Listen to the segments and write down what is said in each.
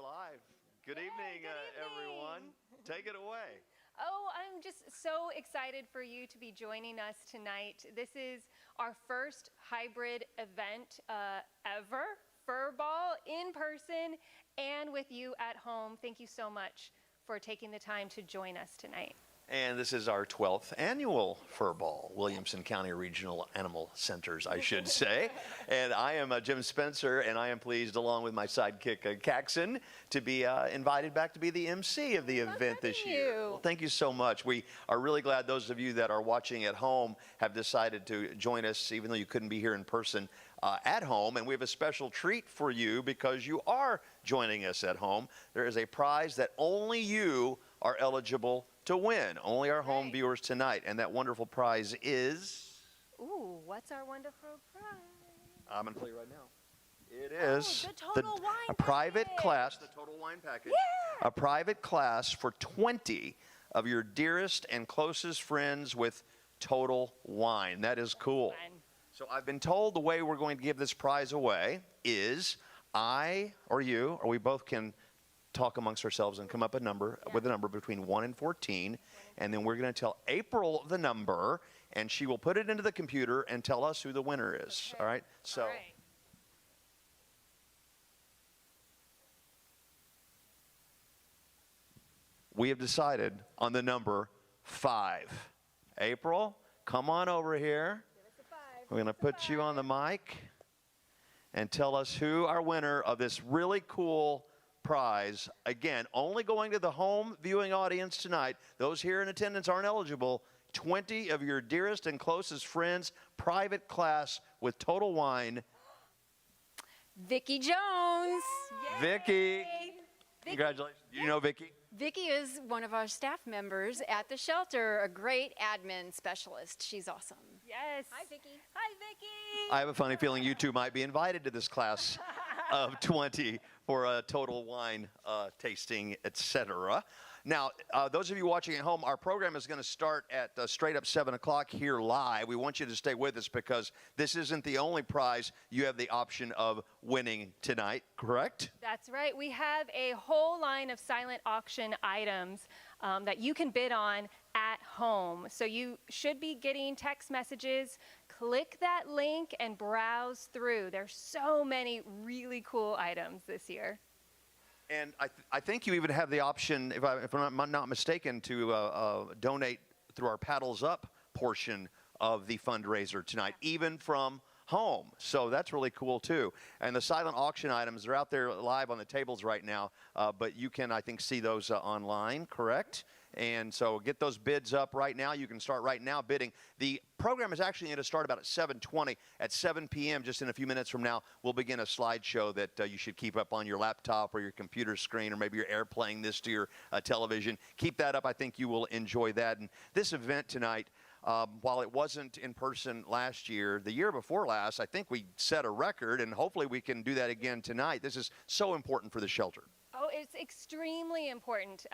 are live. Good evening, everyone. Take it away. Oh, I'm just so excited for you to be joining us tonight. This is our first hybrid event ever, Furball, in person and with you at home. Thank you so much for taking the time to join us tonight. And this is our 12th annual Furball, Williamson County Regional Animal Centers, I should say. And I am Jim Spencer, and I am pleased, along with my sidekick, Caxon, to be invited back to be the MC of the event this year. Well, thank you so much. We are really glad those of you that are watching at home have decided to join us, even though you couldn't be here in person at home. And we have a special treat for you because you are joining us at home. There is a prize that only you are eligible to win. Only our home viewers tonight. And that wonderful prize is... Ooh, what's our wonderful prize? I'm going to tell you right now. It is the Total Wine a private class, the Total Wine Package. Yeah. A private class for 20 of your dearest and closest friends with Total Wine. That is cool. Fun. So I've been told the way we're going to give this prize away is I or you, or we both can talk amongst ourselves and come up with a number between 1 and 14, and then we're going to tell April the number, and she will put it into the computer and tell us who the winner is. Okay. All right? So. All right. We have decided on the number 5. April, come on over here. Give us a 5. We're going to put you on the mic and tell us who our winner of this really cool prize. Again, only going to the home viewing audience tonight. Those here in attendance aren't eligible. 20 of your dearest and closest friends, private class with Total Wine. Vicki Jones. Vicki. Congratulations. You know Vicki? Vicki is one of our staff members at the shelter, a great admin specialist. She's awesome. Yes. Hi, Vicki. Hi, Vicki. I have a funny feeling you two might be invited to this class of 20 for a Total Wine tasting, etc. Now, those of you watching at home, our program is going to start at straight up 7 o'clock here live. We want you to stay with us because this isn't the only prize you have the option of winning tonight, correct? That's right. We have a whole line of silent auction items that you can bid on at home. So you should be getting text messages. Click that link and browse through. There's so many really cool items this year. And I think you even have the option, if I'm not mistaken, to donate through our Paddles Up portion of the fundraiser tonight, even from home. So that's really cool, too. And the silent auction items are out there live on the tables right now, but you can, I think, see those online, correct? And so get those bids up right now. You can start right now bidding. The program is actually going to start about at 7:20. At 7 p.m., just in a few minutes from now, we'll begin a slideshow that you should keep up on your laptop or your computer screen, or maybe you're airplaying this to your television. Keep that up. I think you will enjoy that. And this event tonight, while it wasn't in person last year, the year before last, I think we set a record, and hopefully we can do that again tonight. This is so important for the shelter. Oh, it's extremely important.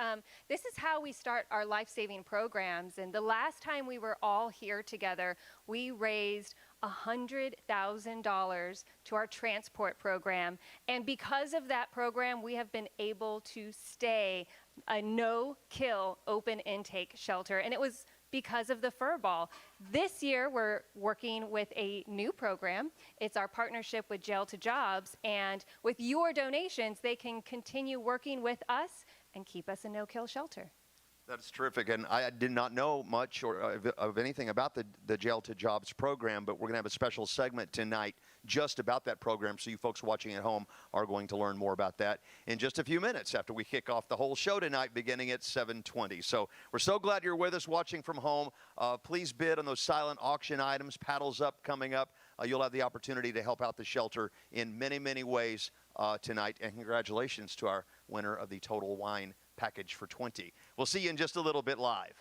This is how we start our life-saving programs. And the last time we were all here together, we raised $100,000 to our transport program. And because of that program, we have been able to stay a no-kill open intake shelter. And it was because of the Furball. This year, we're working with a new program. It's our partnership with Jail to Jobs, and with your donations, they can continue working with us and keep us a no-kill shelter. That's terrific, and I did not know much of anything about the Jail to Jobs program, but we're going to have a special segment tonight just about that program, so you folks watching at home are going to learn more about that in just a few minutes after we kick off the whole show tonight, beginning at 7:20. So we're so glad you're with us watching from home. Please bid on those silent auction items. Paddles Up coming up. You'll have the opportunity to help out the shelter in many, many ways tonight, and congratulations to our winner of the Total Wine Package for 20. We'll see you in just a little bit live.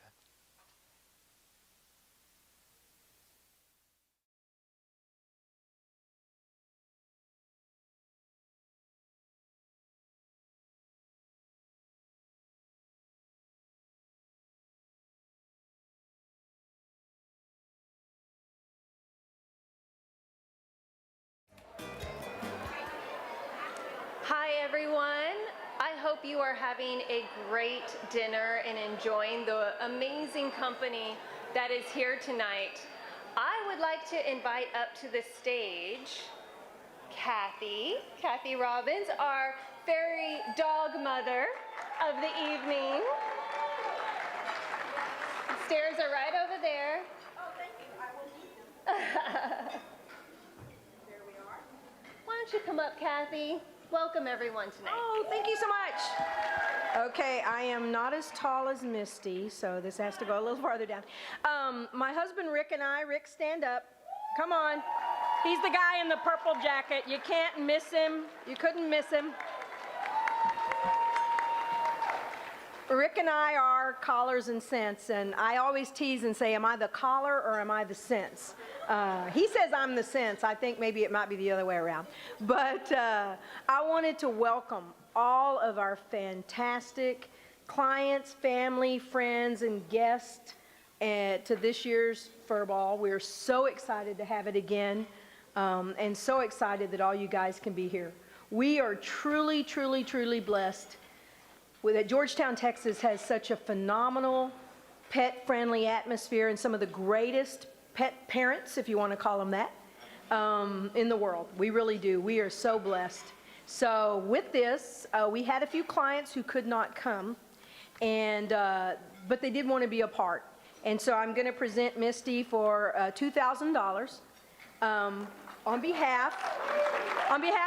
Hi, everyone. hope you are having a great dinner and enjoying the amazing company that is here tonight. I would like to invite up to the stage Kathy Robbins, our fairy dog mother of the evening. The stairs are right over there. Oh, thank you. I will need them. There we are. Why don't you come up, Kathy? Welcome everyone tonight. Oh, thank you so much. Okay, I am not as tall as Misty, so this has to go a little farther down. My husband Rick and I, Rick, stand up. Come on. He's the guy in the purple jacket. You can't miss him. You couldn't miss him. Rick and I are collars and scents, and I always tease and say, am I the collar or am I the scents? He says I'm the scents. I think maybe it might be the other way around. But I wanted to welcome all of our fantastic clients, family, friends, and guests to this year's Fur Ball. We're so excited to have it again, and so excited that all you guys can be here. We are truly, truly, truly blessed that Georgetown, Texas has such a phenomenal pet-friendly atmosphere and some of the greatest pet parents, if you want to call them that, in the world. We really do. We are so blessed. So with this, we had a few clients who could not come, and but they did want to be a part. And so I'm going to present Misty for $2,000 on behalf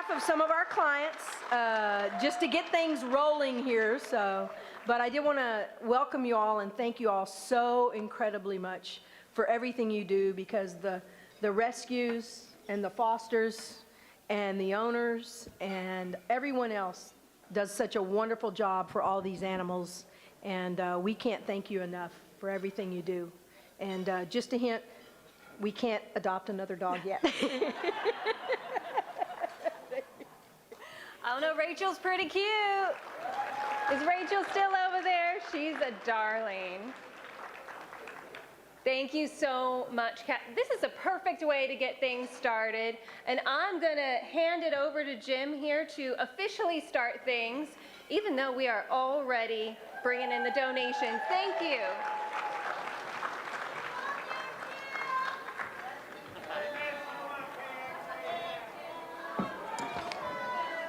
of some of our clients, just to get things rolling here. So, but I did want to welcome you all and thank you all so incredibly much for everything you do, because the rescues and the fosters and the owners and everyone else does such a wonderful job for all these animals, and we can't thank you enough for everything you do. And just a hint, we can't adopt another dog yet. I don't know, Rachel's pretty cute. Is Rachel still over there? She's a darling. Thank you so much, Kat. This is a perfect way to get things started. And I'm going to hand it over to Jim here to officially start things, even though we are already bringing in the donations. Thank you.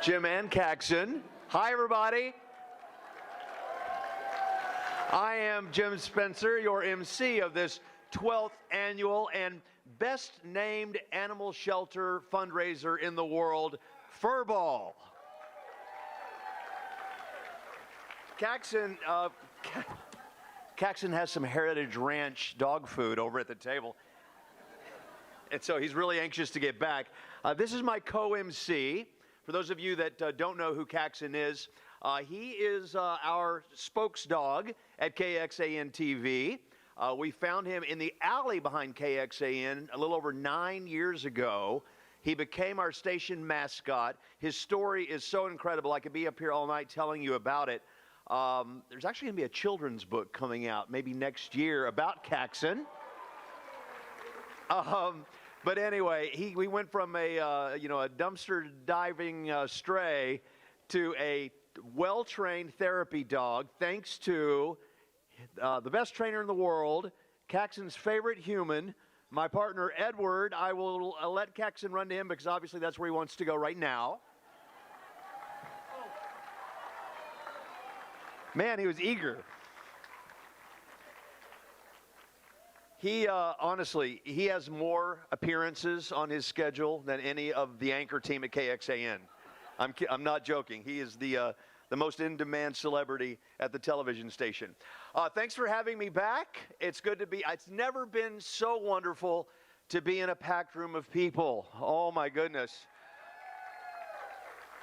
Jim and Caxton. Hi, everybody. I am Jim Spencer, your MC of this 12th annual and best named animal shelter fundraiser in the world, Fur Ball. Caxton has some Heritage Ranch dog food over at the table, and so he's really anxious to get back. This is my co-MC. For those of you that don't know who Caxton is, he is our spokes dog at KXAN TV. We found him in the alley behind KXAN a little over 9 years ago. He became our station mascot. His story is so incredible. I could be up here all night telling you about it. There's actually going to be a children's book coming out maybe next year about Caxton. But anyway, we went from a dumpster diving stray to a well-trained therapy dog, thanks to the best trainer in the world, Caxton's favorite human, my partner Edward. I will let Caxton run to him because obviously that's where he wants to go right now. Man, he was eager. He, honestly, he has more appearances on his schedule than any of the anchor team at KXAN. I'm not joking. He is the most in-demand celebrity at the television station. Thanks for having me back. It's good to be. It's never been so wonderful to be in a packed room of people. Oh, my goodness.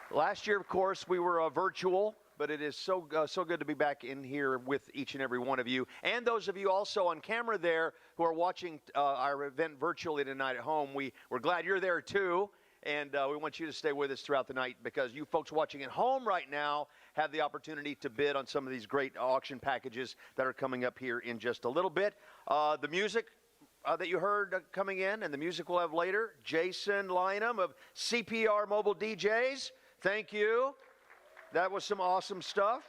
Last year, of course, we were virtual. But it is so good to be back in here with each and every one of you. And those of you also on camera there who are watching our event virtually tonight at home, we're glad you're there too. And we want you to stay with us throughout the night, because you folks watching at home right now have the opportunity to bid on some of these great auction packages that are coming up here in just a little bit. The music that you heard coming in, and the music we'll have later, Jason Lynham of CPR Mobile DJs. Thank you. That was some awesome stuff.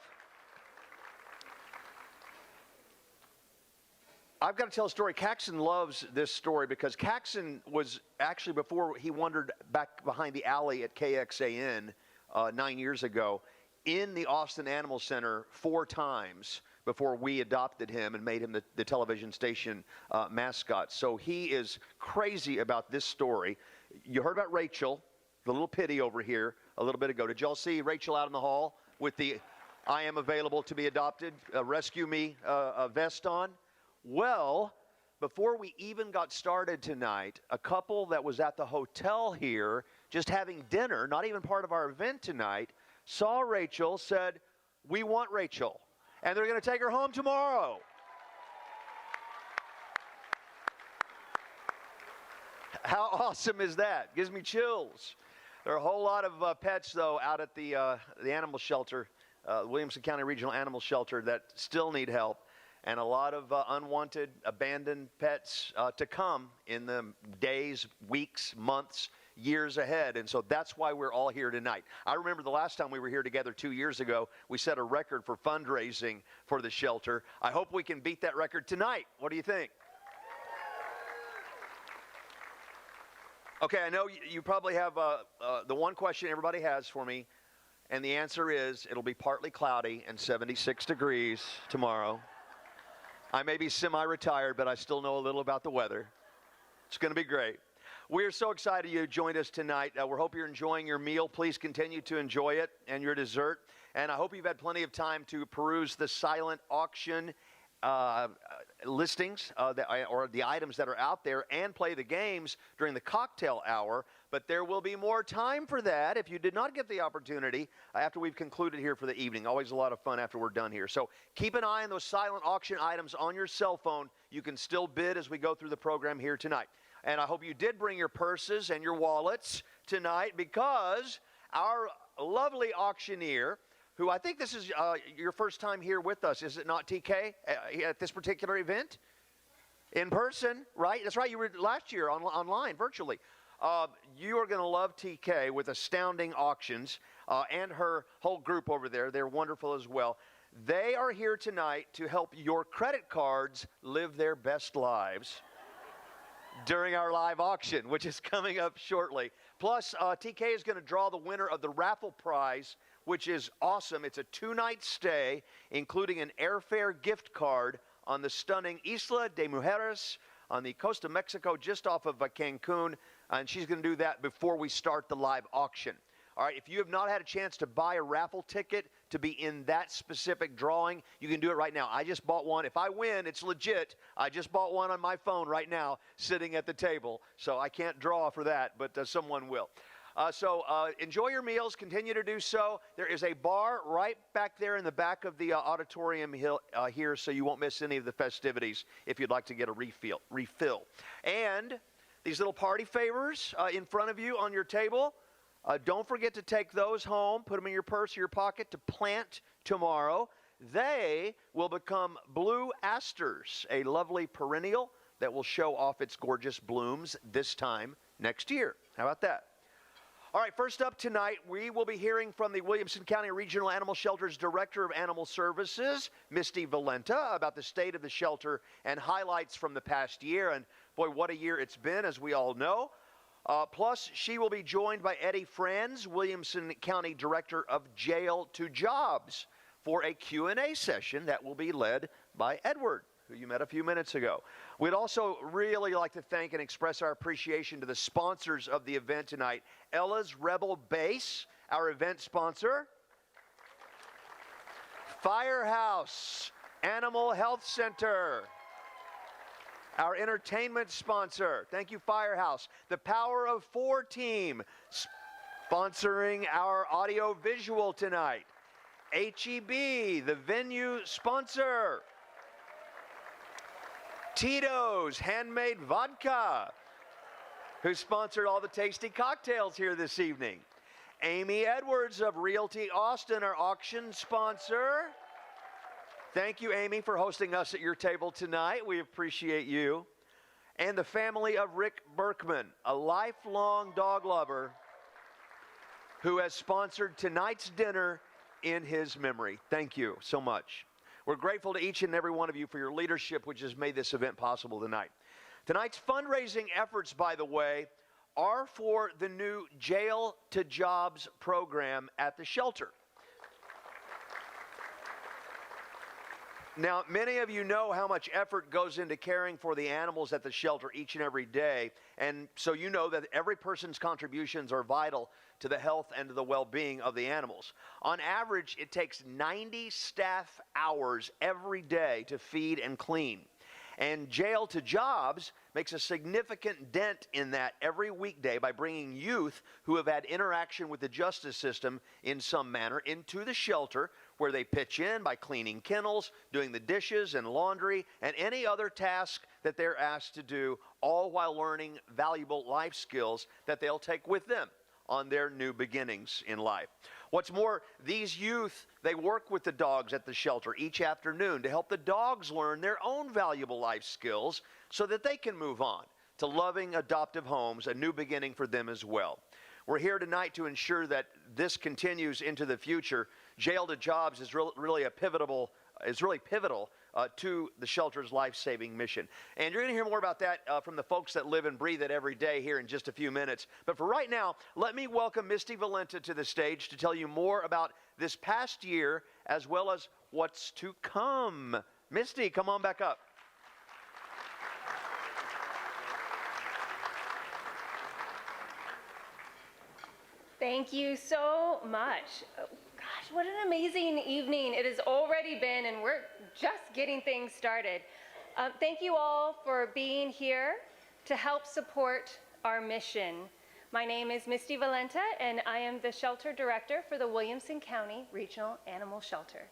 I've got to tell a story. Caxton loves this story because Caxton was actually, before he wandered back behind the alley at KXAN 9 years ago, in the Austin Animal Center 4 times before we adopted him and made him the television station mascot. So he is crazy about this story. You heard about Rachel, the little pitty over here, a little bit ago. Did y'all see Rachel out in the hall with the "I am available to be adopted, rescue me" vest on? Well, before we even got started tonight, a couple that was at the hotel here just having dinner, not even part of our event tonight, saw Rachel, said, "We want Rachel," and they're going to take her home tomorrow. How awesome is that? Gives me chills. There are a whole lot of pets, though, out at the animal shelter, Williamson County Regional Animal Shelter, that still need help, and a lot of unwanted, abandoned pets to come in the days, weeks, months, years ahead. And so that's why we're all here tonight. I remember the last time we were here together 2 years ago, we set a record for fundraising for the shelter. I hope we can beat that record tonight. What do you think? Okay, I know you probably have the one question everybody has for me, and the answer is it'll be partly cloudy and 76 degrees tomorrow. I may be semi-retired, but I still know a little about the weather. It's going to be great. We're so excited you joined us tonight. We hope you're enjoying your meal. Please continue to enjoy it and your dessert. And I hope you've had plenty of time to peruse the silent auction listings or the items that are out there and play the games during the cocktail hour. But there will be more time for that if you did not get the opportunity after we've concluded here for the evening. Always a lot of fun after we're done here. So keep an eye on those silent auction items on your cell phone. You can still bid as we go through the program here tonight. And I hope you did bring your purses and your wallets tonight, because our lovely auctioneer, who I think this is your first time here with us, is it not, TK, at this particular event? In person, right? That's right, you were last year online, virtually. You are going to love TK with Astounding Auctions and her whole group over there. They're wonderful as well. They are here tonight to help your credit cards live their best lives during our live auction, which is coming up shortly. Plus, TK is going to draw the winner of the raffle prize, which is awesome. It's a 2-night stay, including an airfare gift card on the stunning Isla de Mujeres on the coast of Mexico, just off of Cancun, and she's going to do that before we start the live auction. All right, if you have not had a chance to buy a raffle ticket to be in that specific drawing, you can do it right now. I just bought one. If I win, it's legit. I just bought one on my phone right now, sitting at the table. So I can't draw for that, but someone will. So enjoy your meals. Continue to do so. There is a bar right back there in the back of the auditorium here, so you won't miss any of the festivities if you'd like to get a refill. And these little party favors in front of you on your table, don't forget to take those home, put them in your purse or your pocket to plant tomorrow. They will become blue asters, a lovely perennial that will show off its gorgeous blooms this time next year. How about that? All right, first up tonight, we will be hearing from the Williamson County Regional Animal Shelter's Director of Animal Services, Misty Valenta, about the state of the shelter and highlights from the past year. And boy, what a year it's been, as we all know. Plus, she will be joined by Eddie Franz, Williamson County Director of Jail to Jobs, for a Q&A session that will be led by Edward, who you met a few minutes ago. We'd also really like to thank and express our appreciation to the sponsors of the event tonight. Ella's Rebel Base, our event sponsor. Firehouse Animal Health Center, our entertainment sponsor. Thank you, Firehouse. The Power of 4 team, sponsoring our audio-visual tonight. HEB, the venue sponsor. Tito's Handmade Vodka, who sponsored all the tasty cocktails here this evening. Amy Edwards of Realty Austin, our auction sponsor. Thank you, Amy, for hosting us at your table tonight. We appreciate you. And the family of Rick Berkman, a lifelong dog lover who has sponsored tonight's dinner in his memory. Thank you so much. We're grateful to each and every one of you for your leadership, which has made this event possible tonight. Tonight's fundraising efforts, by the way, are for the new Jail to Jobs program at the shelter. Now, many of you know how much effort goes into caring for the animals at the shelter each and every day, and so you know that every person's contributions are vital to the health and to the well-being of the animals. On average, it takes 90 staff hours every day to feed and clean. And Jail to Jobs makes a significant dent in that every weekday by bringing youth who have had interaction with the justice system in some manner into the shelter, where they pitch in by cleaning kennels, doing the dishes and laundry, and any other task that they're asked to do, all while learning valuable life skills that they'll take with them on their new beginnings in life. What's more, these youth, they work with the dogs at the shelter each afternoon to help the dogs learn their own valuable life skills so that they can move on to loving adoptive homes, a new beginning for them as well. We're here tonight to ensure that this continues into the future. Jail to Jobs is really pivotal to the shelter's life-saving mission. And you're going to hear more about that from the folks that live and breathe it every day here in just a few minutes. But for right now, let me welcome Misty Valenta to the stage to tell you more about this past year as well as what's to come. Misty, come on back up. Thank you so much. Gosh, what an amazing evening it has already been, and we're just getting things started. Thank you all for being here to help support our mission. My name is Misty Valenta, and I am the shelter director for the Williamson County Regional Animal Shelter.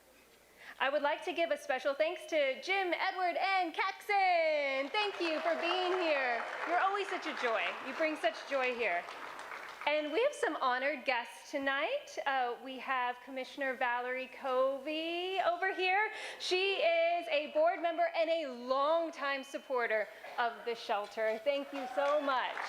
I would like to give a special thanks to Jim, Edward, and Caxon. Thank you for being here. You're always such a joy. You bring such joy here. And we have some honored guests tonight. We have Commissioner Valerie Covey over here. She is a board member and a longtime supporter of the shelter. Thank you so much.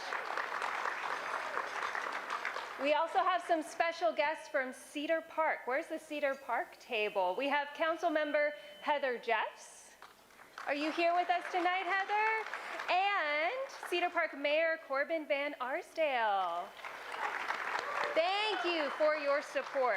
We also have some special guests from Cedar Park. Where's the Cedar Park table? We have Council Member Heather Jeffs. Are you here with us tonight, Heather? And Cedar Park Mayor Corbin Van Arsdale. Thank you for your support.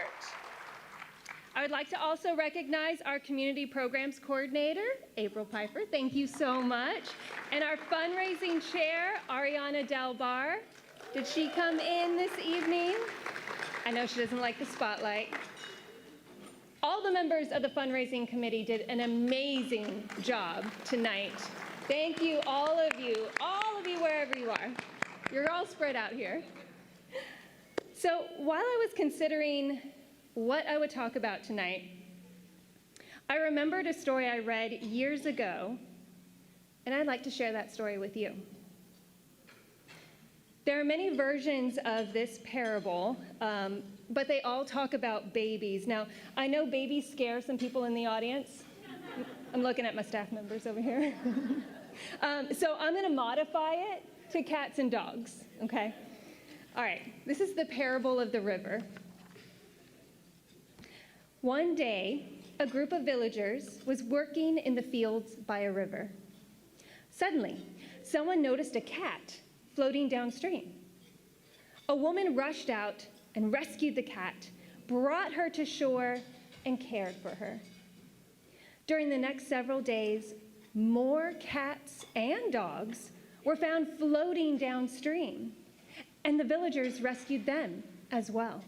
I would like to also recognize our Community Programs Coordinator, April Piper. Thank you so much. And our fundraising chair, Ariana Delbar. Did she come in this evening? I know she doesn't like the spotlight. All the members of the fundraising committee did an amazing job tonight. Thank you, all of you wherever you are. You're all spread out here. So while I was considering what I would talk about tonight, I remembered a story I read years ago, and I'd like to share that story with you. There are many versions of this parable, but they all talk about babies. Now, I know babies scare some people in the audience. I'm looking at my staff members over here. So I'm going to modify it to cats and dogs, okay? All right, this is the parable of the river. One day, a group of villagers was working in the fields by a river. Suddenly, someone noticed a cat floating downstream. A woman rushed out and rescued the cat, brought her to shore, and cared for her. During the next several days, more cats and dogs were found floating downstream, and the villagers rescued them as well.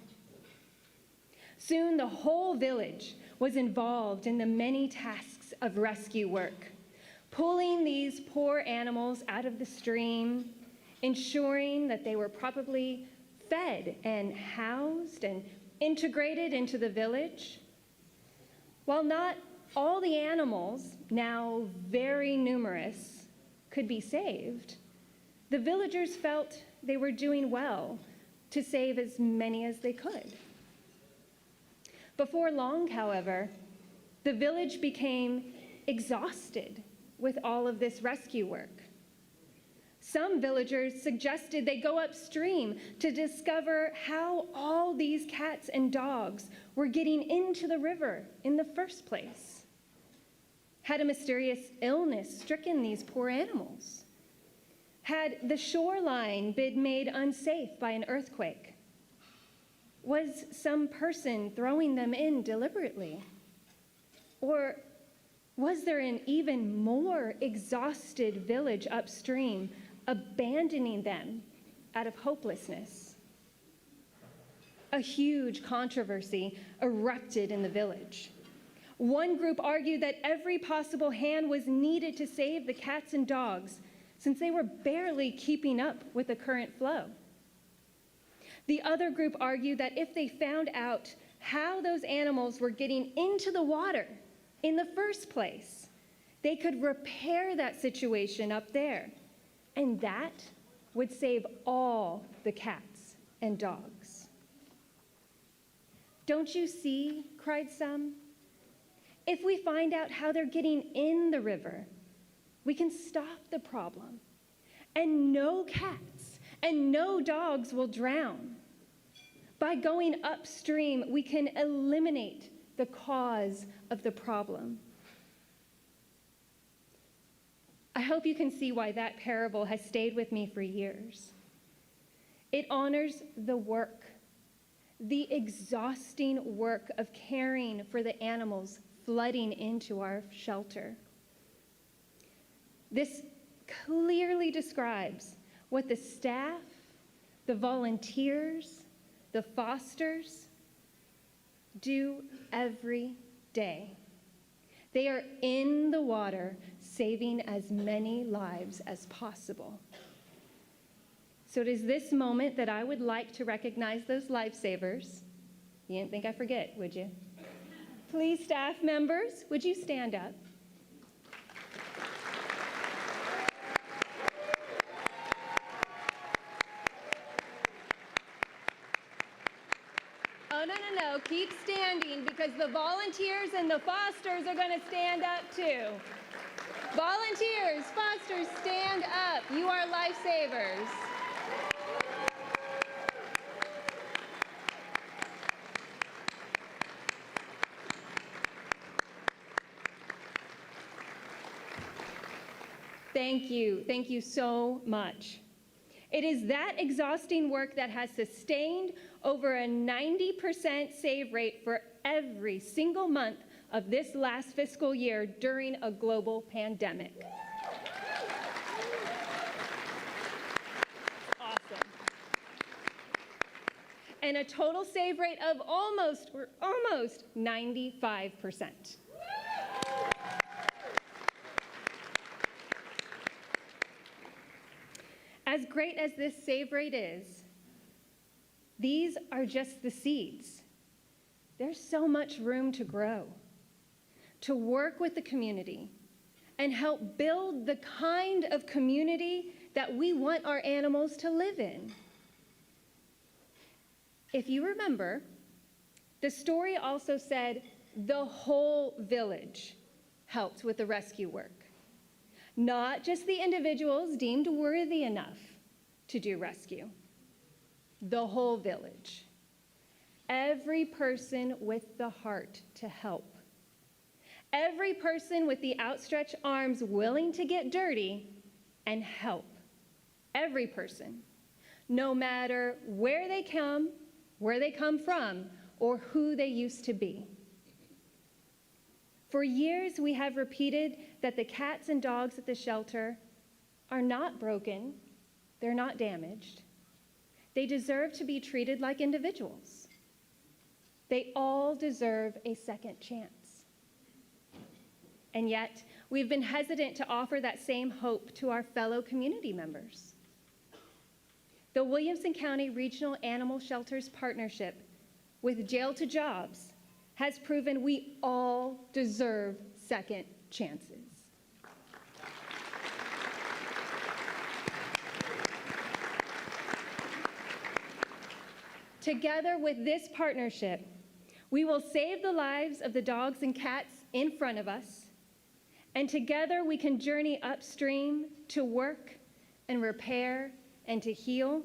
Soon the whole village was involved in the many tasks of rescue work, pulling these poor animals out of the stream, ensuring that they were properly fed and housed and integrated into the village. While not all the animals, now very numerous, could be saved, the villagers felt they were doing well to save as many as they could. Before long, however, the village became exhausted with all of this rescue work. Some villagers suggested they go upstream to discover how all these cats and dogs were getting into the river in the first place. Had a mysterious illness stricken these poor animals? Had the shoreline been made unsafe by an earthquake? Was some person throwing them in deliberately? Or was there an even more exhausted village upstream abandoning them out of hopelessness? A huge controversy erupted in the village. One group argued that every possible hand was needed to save the cats and dogs, since they were barely keeping up with the current flow. The other group argued that if they found out how those animals were getting into the water in the first place, they could repair that situation up there, and that would save all the cats and dogs. "Don't you see?" cried some. "If we find out how they're getting in the river, we can stop the problem, and no cats and no dogs will drown. By going upstream, we can eliminate the cause of the problem." I hope you can see why that parable has stayed with me for years. It honors the work, the exhausting work of caring for the animals flooding into our shelter. This clearly describes what the staff, the volunteers, the fosters do every day. They are in the water, saving as many lives as possible. So it is this moment that I would like to recognize those lifesavers. You didn't think I forget, would you? Please, staff members, would you stand up? Oh, no, keep standing, because the volunteers and the fosters are going to stand up too. Volunteers, fosters, stand up. You are lifesavers. Thank you so much. It is that exhausting work that has sustained over a 90% save rate for every single month of this last fiscal year during a global pandemic. Awesome. And a total save rate of almost 95%. As great as this save rate is, these are just the seeds. There's so much room to grow, to work with the community, and help build the kind of community that we want our animals to live in. If you remember, the story also said the whole village helped with the rescue work. Not just the individuals deemed worthy enough to do rescue. The whole village. Every person with the heart to help. Every person with the outstretched arms willing to get dirty and help. Every person, no matter where they come from, or who they used to be. For years, we have repeated that the cats and dogs at the shelter are not broken, they're not damaged. They deserve to be treated like individuals. They all deserve a second chance. And yet, we've been hesitant to offer that same hope to our fellow community members. The Williamson County Regional Animal Shelters Partnership with Jail to Jobs has proven we all deserve second chances. Together with this partnership, we will save the lives of the dogs and cats in front of us, and together we can journey upstream to work and repair and to heal.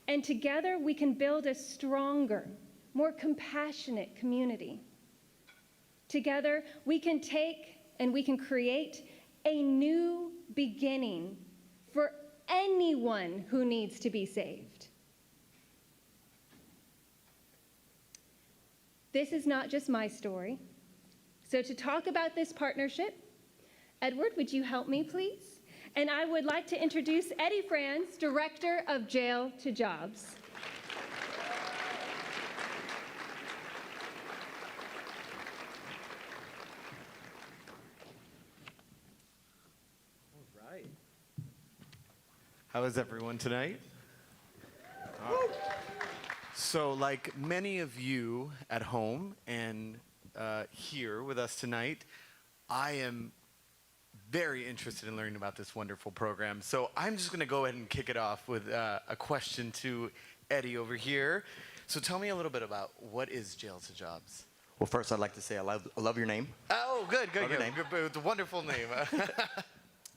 And together we can build a stronger, more compassionate community. Together we can take and we can create a new beginning for anyone who needs to be saved. This is not just my story. So to talk about this partnership, Edward, would you help me, please? And I would like to introduce Eddie Franz, Director of Jail to Jobs. How is everyone tonight? So, like many of you at home and here with us tonight, I am very interested in learning about this wonderful program. So I'm just going to go ahead and kick it off with a question to Eddie over here. So tell me a little bit about what is Jail to Jobs? Well, first, I'd like to say I love your name. Oh, good. Love your name. It's a wonderful name.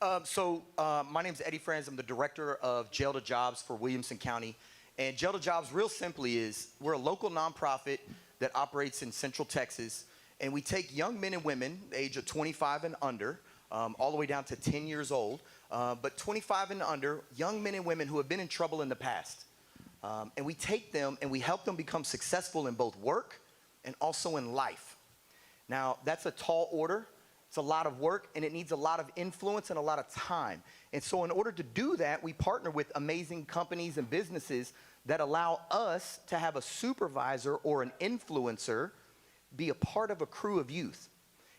My name's Eddie Franz. I'm the director of Jail to Jobs for Williamson County. And Jail to Jobs, real simply, is we're a local nonprofit that operates in Central Texas. And we take young men and women, the age of 25 and under, all the way down to 10 years old, but 25 and under, young men and women who have been in trouble in the past. And we take them and we help them become successful in both work and also in life. Now, that's a tall order. It's a lot of work, and it needs a lot of influence and a lot of time. And so in order to do that, we partner with amazing companies and businesses that allow us to have a supervisor or an influencer be a part of a crew of youth.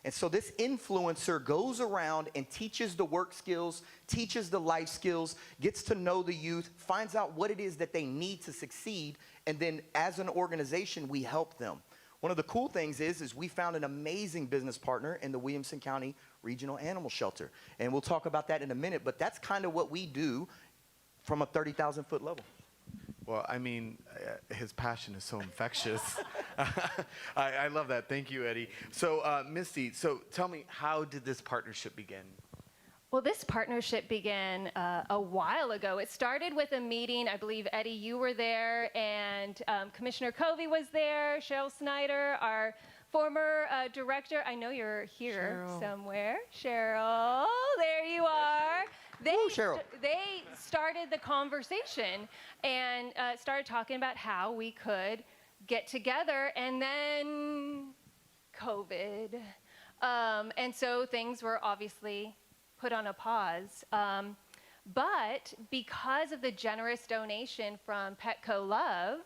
And so this influencer goes around and teaches the work skills, teaches the life skills, gets to know the youth, finds out what it is that they need to succeed, and then as an organization, we help them. One of the cool things is we found an amazing business partner in the Williamson County Regional Animal Shelter. And we'll talk about that in a minute, but that's kind of what we do from a 30,000-foot level. Well, I mean, his passion is so infectious. I love that. Thank you, Eddie. So, Misty, so tell me, how did this partnership begin? Well, this partnership began a while ago. It started with a meeting. I believe, Eddie, you were there, and Commissioner Covey was there, Cheryl Snyder, our former director. I know you're here somewhere. Cheryl, there you are. Cheryl. They started the conversation and started talking about how we could get together, and then COVID. And so things were obviously put on a pause. But because of the generous donation from Petco Love,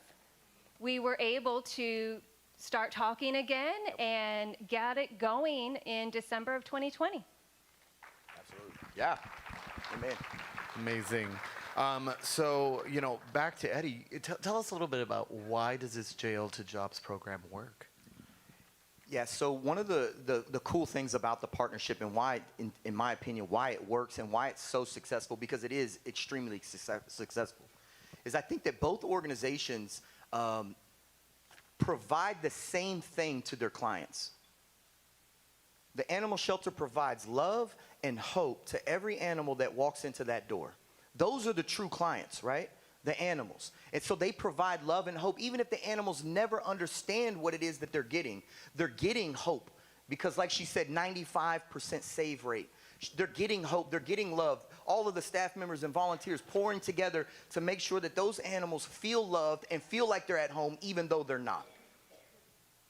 we were able to start talking again and get it going in December of 2020. Absolutely. Yeah. Amen. Amazing. So, back to Eddie. Tell us a little bit about why does this Jail to Jobs program work? Yeah, so one of the cool things about the partnership and why, in my opinion, why it works and why it's so successful, because it is extremely successful, is I think that both organizations provide the same thing to their clients. The animal shelter provides love and hope to every animal that walks into that door. Those are the true clients, right? The animals. And so they provide love and hope. Even if the animals never understand what it is that they're getting hope. Because like she said, 95% save rate. They're getting hope, they're getting love. All of the staff members and volunteers pouring together to make sure that those animals feel loved and feel like they're at home even though they're not.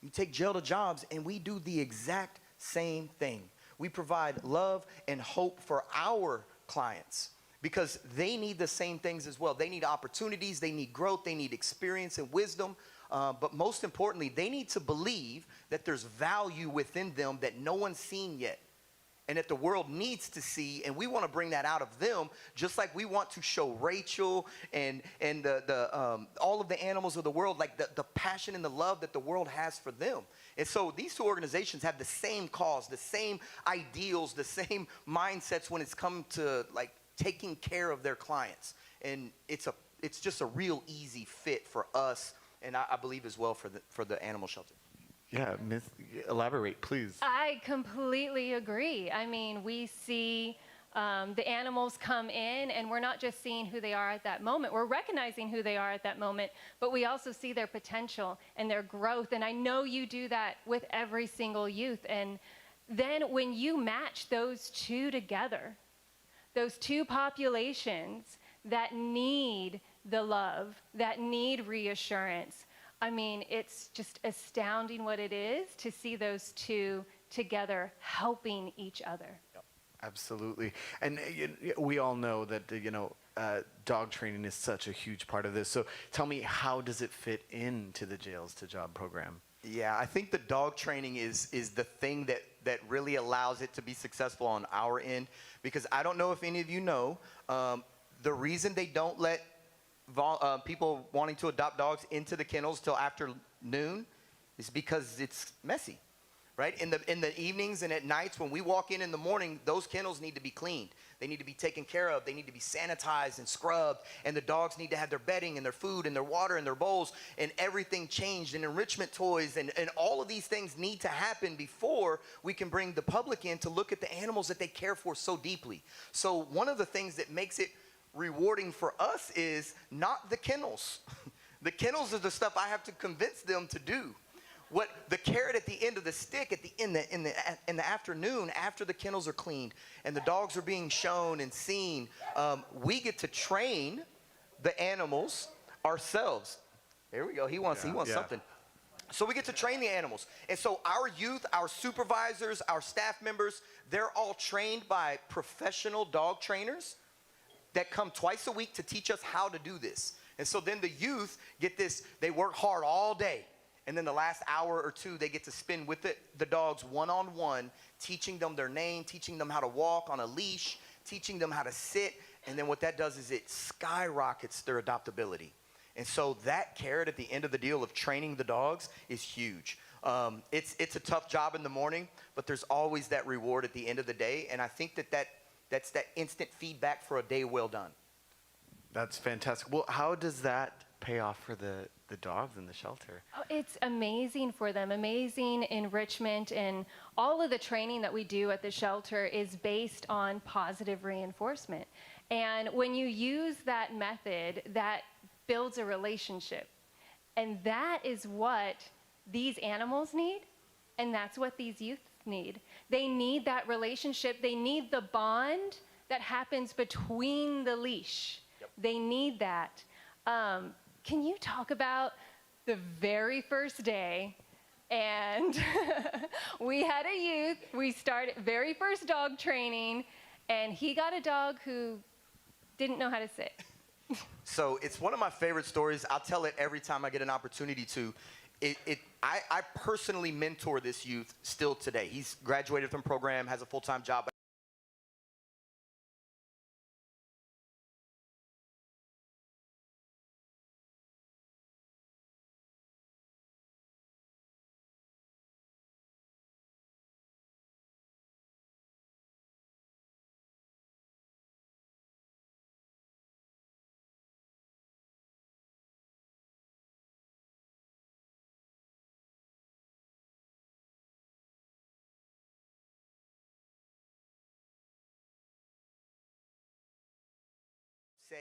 You take Jail to Jobs and we do the exact same thing. We provide love and hope for our clients, because they need the same things as well. They need opportunities, they need growth, they need experience and wisdom, but most importantly, they need to believe that there's value within them that no one's seen yet, and that the world needs to see, and we want to bring that out of them, just like we want to show Rachel and all of the animals of the world, like the passion and the love that the world has for them. And so these two organizations have the same cause, the same ideals, the same mindsets when it's come to like taking care of their clients. And it's just a real easy fit for us, and I believe as well for the animal shelter. Yeah, elaborate, please. I completely agree. I mean, we see The animals come in, and we're not just seeing who they are at that moment. We're recognizing who they are at that moment, but we also see their potential and their growth. And I know you do that with every single youth. And then when you match those two together, those two populations that need the love, that need reassurance, I mean, it's just astounding what it is to see those two together helping each other. Absolutely. And we all know that, dog training is such a huge part of this. So tell me, how does it fit into the Jails to Job program? Yeah, I think the dog training is the thing that really allows it to be successful on our end, because I don't know if any of you know, the reason they don't let people wanting to adopt dogs into the kennels till after noon is because it's messy, right? In the evenings and at nights when we walk in the morning, those kennels need to be cleaned. They need to be taken care of. They need to be sanitized and scrubbed, and the dogs need to have their bedding and their food and their water and their bowls and everything changed, and enrichment toys, and all of these things need to happen before we can bring the public in to look at the animals that they care for so deeply. So one of the things that makes it rewarding for us is not the kennels. The kennels are the stuff I have to convince them to do. What the carrot at the end of the stick in the afternoon, after the kennels are cleaned and the dogs are being shown and seen, we get to train the animals ourselves. There we go. He wants something. So we get to train the animals. And so our youth, our supervisors, our staff members, they're all trained by professional dog trainers that come twice a week to teach us how to do this. And so then the youth get this, they work hard all day. And then the last hour or two, they get to spend with the dogs one-on-one, teaching them their name, teaching them how to walk on a leash, teaching them how to sit. And then what that does is it skyrockets their adoptability. And so that carrot at the end of the deal of training the dogs is huge. It's a tough job in the morning, but there's always that reward at the end of the day. And I think that's that instant feedback for a day well done. That's fantastic. Well, how does that pay off for the dogs in the shelter? Oh, it's amazing for them, amazing enrichment, and all of the training that we do at the shelter is based on positive reinforcement. And when you use that method, that builds a relationship. And that is what these animals need, and that's what these youth need. They need that relationship. They need the bond that happens between the leash. Yep. They need that. Can you talk about the very first day? And we had a youth, we started very first dog training, and he got a dog who didn't know how to sit. So it's one of my favorite stories. I'll tell it every time I get an opportunity to. I personally mentor this youth still today. He's graduated from program, has a full-time job.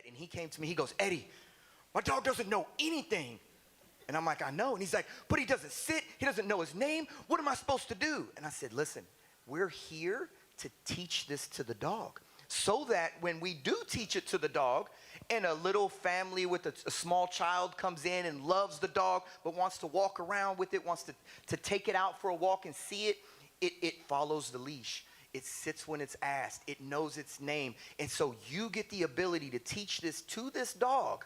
And he came to me, he goes, Eddie, my dog doesn't know anything. And I'm like, I know. And he's like, but he doesn't sit, he doesn't know his name. What am I supposed to do? And I said, listen, we're here to teach this to the dog so that when we do teach it to the dog and a little family with a small child comes in and loves the dog but wants to walk around with it, wants to take it out for a walk and see it, it follows the leash. It sits when it's asked. It knows its name. And so you get the ability to teach this to this dog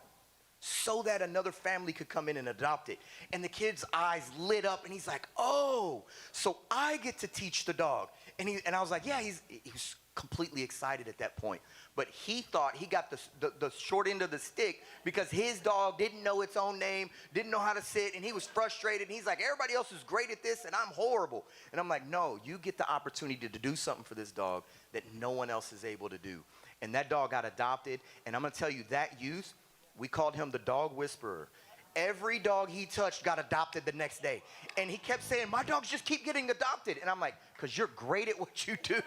so that another family could come in and adopt it. And the kid's eyes lit up, and he's like, oh, so I get to teach the dog. And I was like, yeah, he was completely excited at that point. But he thought he got the short end of the stick because his dog didn't know its own name, didn't know how to sit, and he was frustrated. And he's like, everybody else is great at this, and I'm horrible. And I'm like, no, you get the opportunity to do something for this dog that no one else is able to do. And that dog got adopted, and I'm going to tell you, that youth, we called him the dog whisperer. Every dog he touched got adopted the next day. And he kept saying, my dogs just keep getting adopted. And I'm like, because you're great at what you do.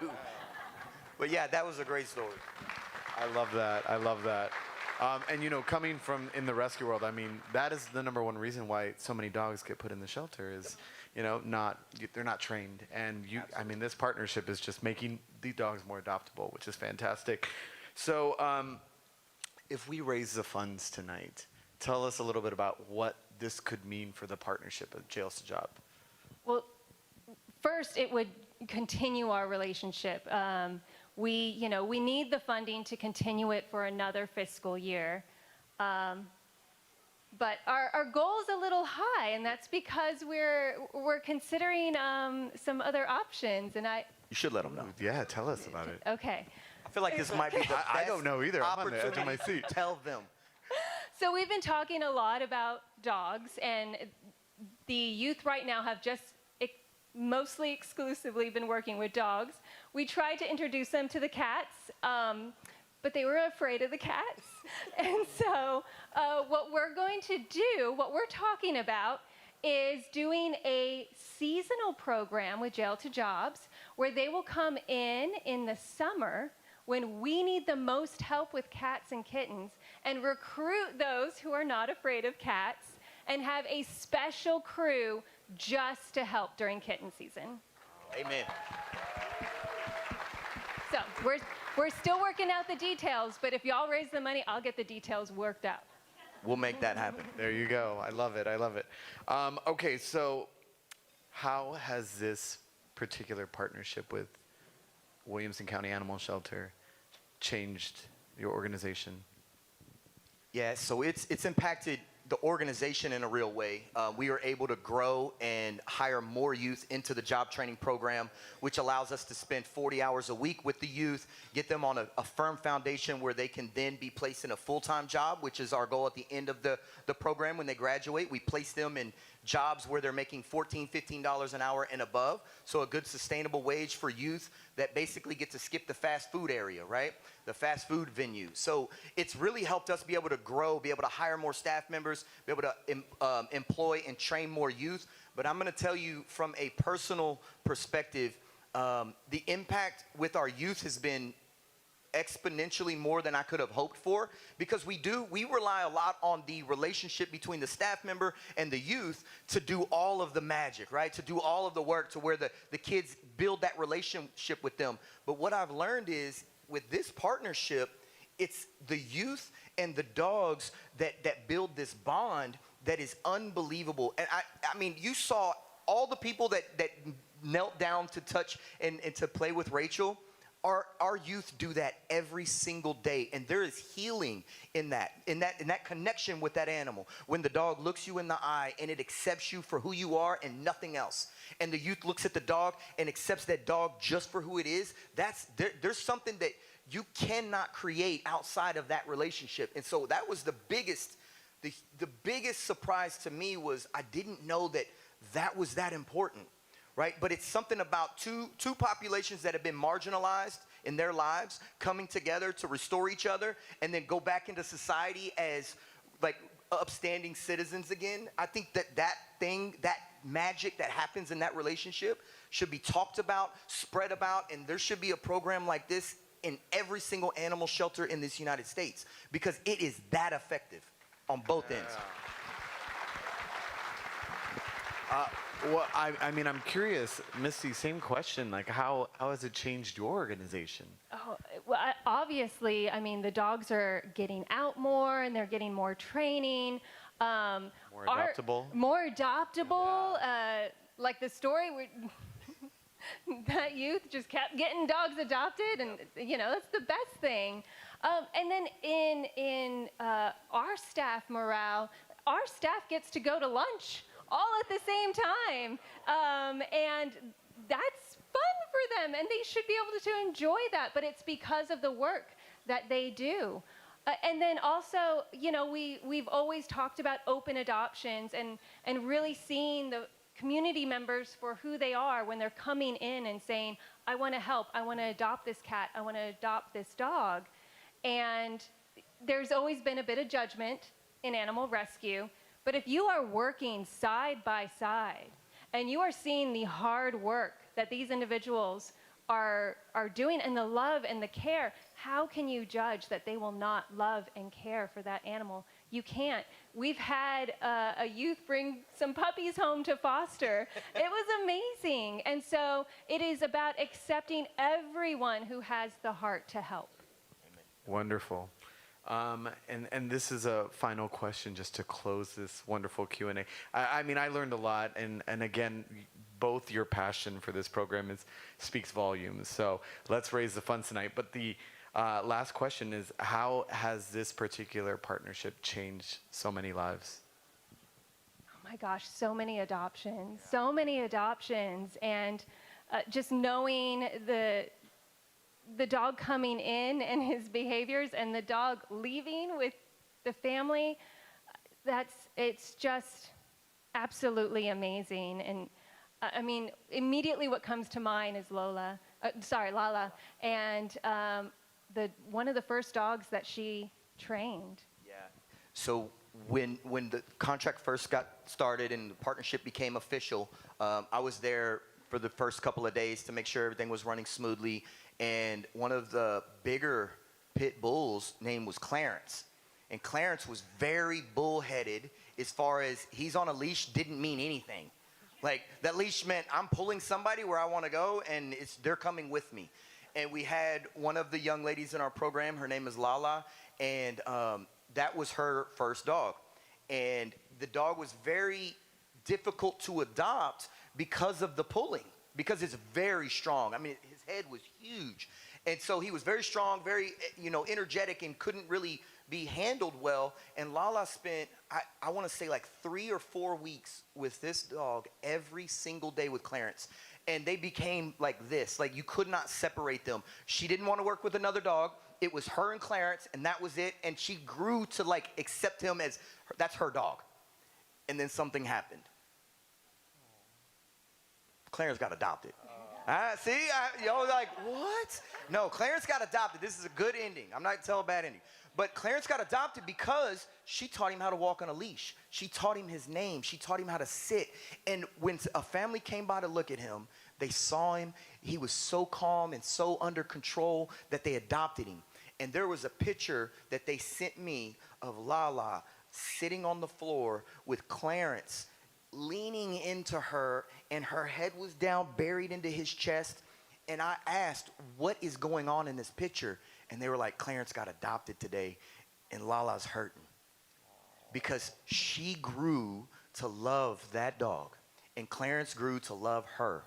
But yeah, that was a great story. I love that. I love that. And you know, coming from in the rescue world, I mean, that is the number one reason why so many dogs get put in the shelter is, you know, they're not trained. And I mean, this partnership is just making the dogs more adoptable, which is fantastic. So, if we raise the funds tonight, tell us a little bit about what this could mean for the partnership of Jails to Job. Well, first, it would continue our relationship. We need the funding to continue it for another fiscal year. But our goal is a little high, and that's because we're considering some other options. And You should let them know. Yeah, tell us about it. okay. I feel like this might be the best I don't know either. I'm on the edge of my opportunity seat. to tell them. So we've been talking a lot about dogs, and the youth right now have just mostly exclusively been working with dogs. We tried to introduce them to the cats, but they were afraid of the cats. And so what we're going to do, what we're talking about, is doing a seasonal program with Jail to Jobs where they will come in the summer when we need the most help with cats and kittens and recruit those who are not afraid of cats and have a special crew just to help during kitten season. Amen. So we're still working out the details, but if y'all raise the money, I'll get the details worked out. We'll make that happen. There you go. I love it. I love it. Okay, so how has this particular partnership with Williamson County Animal Shelter changed your organization? Yeah, so it's impacted the organization in a real way. We are able to grow and hire more youth into the job training program, which allows us to spend 40 hours a week with the youth, get them on a firm foundation where they can then be placed in a full-time job, which is our goal at the end of the program when they graduate. We place them in jobs where they're making $14, $15 an hour and above. So a good sustainable wage for youth that basically get to skip the fast food area, right? The fast food venue. So it's really helped us be able to grow, be able to hire more staff members, be able to employ and train more youth. But I'm going to tell you from a personal perspective, the impact with our youth has been exponentially more than I could have hoped for, because we rely a lot on the relationship between the staff member and the youth to do all of the magic, right? To do all of the work to where the kids build that relationship with them. But what I've learned is with this partnership, it's the youth and the dogs that build this bond that is unbelievable. And I mean, you saw all the people that knelt down to touch and to play with Rachel. Our youth do that every single day, and there is healing in that connection with that animal. When the dog looks you in the eye and it accepts you for who you are and nothing else, and the youth looks at the dog and accepts that dog just for who it is, there's something that you cannot create outside of that relationship. And so that was the biggest surprise to me. Was I didn't know that was that important. Right? But it's something about two populations that have been marginalized in their lives coming together to restore each other and then go back into society as like upstanding citizens again. I think that magic that happens in that relationship should be talked about, spread about, and there should be a program like this in every single animal shelter in this United States, because it is that effective on both ends. Well, I mean, I'm curious, Misty, same question. Like, how has it changed your organization? Oh, well, obviously, I mean, the dogs are getting out more and they're getting more training. More adoptable? More adoptable. Like the story, that youth just kept getting dogs adopted, and, you know, that's the best thing. And then in our staff morale, our staff gets to go to lunch all at the same time, and that's fun for them, and they should be able to enjoy that, but it's because of the work that they do. And then also, you know, we've always talked about open adoptions and really seeing the community members for who they are when they're coming in and saying, I want to help, I want to adopt this cat, I want to adopt this dog. And there's always been a bit of judgment in animal rescue. But if you are working side by side and you are seeing the hard work that these individuals are doing, and the love and the care, how can you judge that they will not love and care for that animal? You can't. We've had a youth bring some puppies home to foster. It was amazing. And so it is about accepting everyone who has the heart to help. Wonderful. And this is a final question just to close this wonderful Q&A. I mean, I learned a lot, and again, both your passion for this program speaks volumes. So let's raise the funds tonight. But the last question is, how has this particular partnership changed so many lives? Oh my gosh, so many adoptions, and just knowing the dog coming in and his behaviors and the dog leaving with the family, it's just absolutely amazing. And I mean, immediately what comes to mind is Lala, and one of the first dogs that she trained. Yeah. So when the contract first got started and the partnership became official, I was there for the first couple of days to make sure everything was running smoothly. And one of the bigger pit bulls' name was Clarence. And Clarence was very bullheaded as far as he's on a leash didn't mean anything. Like, that leash meant I'm pulling somebody where I want to go, and they're coming with me. And we had one of the young ladies in our program, her name is Lala, and that was her first dog. And the dog was very difficult to adopt because of the pulling, because it's very strong. I mean, his head was huge. And so he was very strong, very, energetic, and couldn't really be handled well. And Lala spent, I want to say, like 3 or 4 weeks with this dog every single day with Clarence. And they became like this. Like, you could not separate them. She didn't want to work with another dog. It was her and Clarence, and that was it. And she grew to, like, accept him as, that's her dog. And then something happened. Clarence got adopted. See, y'all like, what? No, Clarence got adopted. This is a good ending. I'm not telling a bad ending. But Clarence got adopted because she taught him how to walk on a leash. She taught him his name. She taught him how to sit. And when a family came by to look at him, they saw him. He was so calm and so under control that they adopted him. And there was a picture that they sent me of Lala sitting on the floor with Clarence leaning into her, and her head was down, buried into his chest. And I asked, what is going on in this picture? And they were like, Clarence got adopted today, and Lala's hurting. Because she grew to love that dog, and Clarence grew to love her.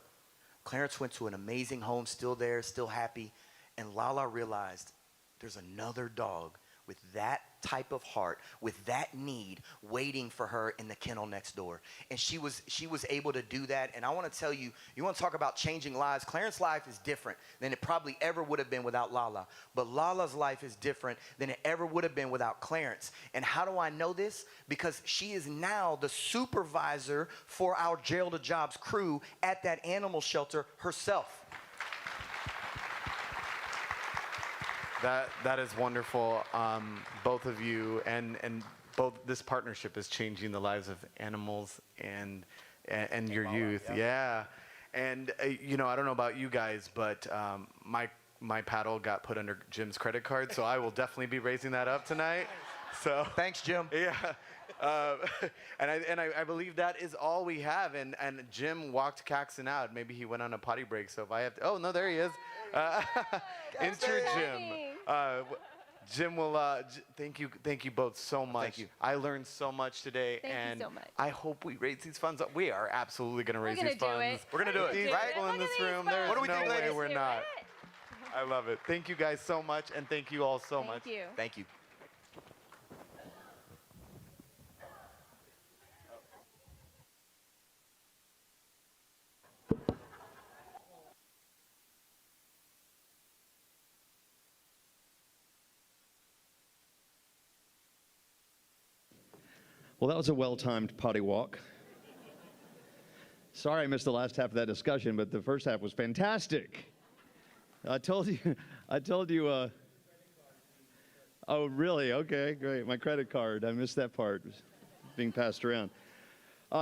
Clarence went to an amazing home, still there, still happy. And Lala realized there's another dog with that type of heart, with that need, waiting for her in the kennel next door. And she was able to do that. And I want to tell you, you want to talk about changing lives. Clarence's life is different than it probably ever would have been without Lala. But Lala's life is different than it ever would have been without Clarence. And how do I know this? Because she is now the supervisor for our Jail to Jobs crew at that animal shelter herself. That is wonderful. Both of you and both this partnership is changing the lives of animals and your youth. Yeah. And I don't know about you guys, but my paddle got put under Jim's credit card, so I will definitely be raising that up tonight. So Thanks, Jim. yeah. And I believe that is all we have. And Jim walked Caxton out. Maybe he went on a potty break. So if I have to, oh no, there he is. Enter Jim. Jim will. Thank you both so much. Thank you. I learned so much today, Thank you and so much. I hope we raise these funds up. We are absolutely going to raise gonna these do funds. it. We're gonna do it, These right? people in Look this at these room, funds. there's What do we no think, way ladies? we're Do not. it. I love it. Thank you guys so much, and thank you all so much. Thank you. Thank you. Well, that was a well-timed potty walk. Sorry I missed the last half of that discussion, but the first half was fantastic. I told you, oh, really? Okay, great. My credit card, I missed that part, being passed around.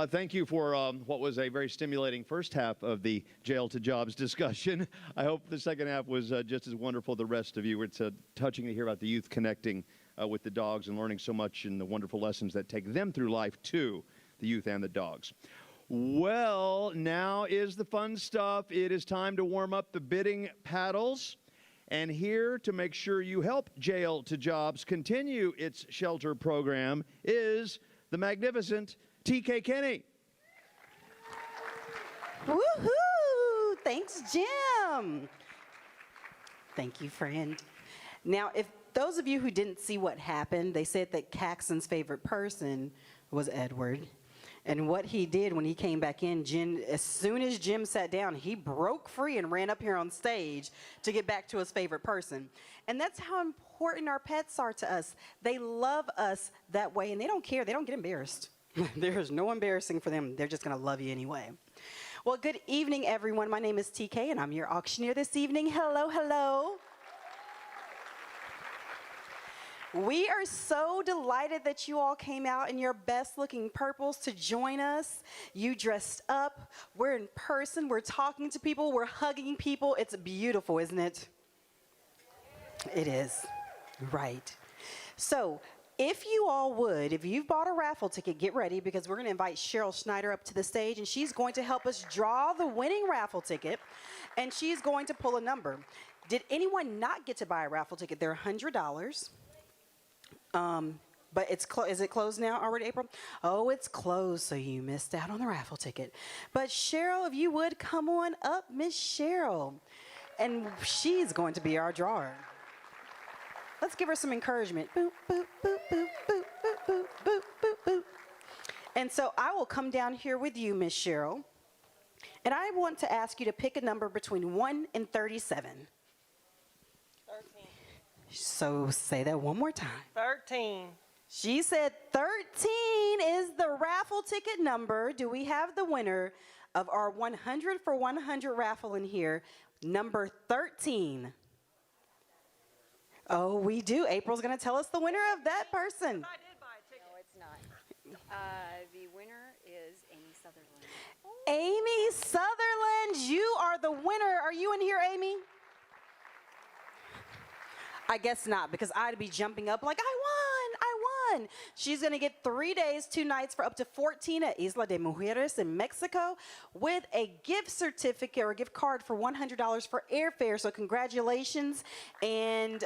Thank you for what was a very stimulating first half of the Jail to Jobs discussion. I hope the second half was just as wonderful. The rest of you, it's touching to hear about the youth connecting with the dogs and learning so much and the wonderful lessons that take them through life too, the youth and the dogs. Well, now is the fun stuff. It is time to warm up the bidding paddles. And here to make sure you help Jail to Jobs continue its shelter program is the magnificent TK Kenny. Woohoo! Thanks, Jim. Thank you, friend. Now, if those of you who didn't see what happened, they said that Caxton's favorite person was Edward. And what he did when he came back in, as soon as Jim sat down, he broke free and ran up here on stage to get back to his favorite person. And that's how important our pets are to us. They love us that way, and they don't care. They don't get embarrassed. There's no embarrassing for them. They're just going to love you anyway. Well, good evening, everyone. My name is TK, and I'm your auctioneer this evening. Hello, hello. We are so delighted that you all came out in your best looking purples to join us. You dressed up. We're in person. We're talking to people. We're hugging people. It's beautiful, isn't it? It is. Right. So, if you all would, if you've bought a raffle ticket, get ready because we're going to invite Cheryl Schneider up to the stage and she's going to help us draw the winning raffle ticket and she's going to pull a number. Did anyone not get to buy a raffle ticket? They're $100. But is it closed now already, April? Oh, it's closed, so you missed out on the raffle ticket. But Cheryl, if you would, come on up, Miss Cheryl. And she's going to be our drawer. Let's give her some encouragement. Boop, boop, boop, boop, boop, boop, boop, boop, boop, boop. And so I will come down here with you, Miss Cheryl. And I want to ask you to pick a number between 1 and 37. 13. So say that one more time. 13. She said 13 is the raffle ticket number. Do we have the winner of our 100 for 100 raffle in here? Number 13. Oh, we do. April's going to tell us the winner of that person. No, it's not. The winner is Amy Sutherland. Amy Sutherland, you are the winner. Are you in here, Amy? I guess not, because I'd be jumping up like, I won. She's going to get 3 days, 2 nights for up to 14 at Isla de Mujeres in Mexico with a gift certificate or a gift card for $100 for airfare. So congratulations. And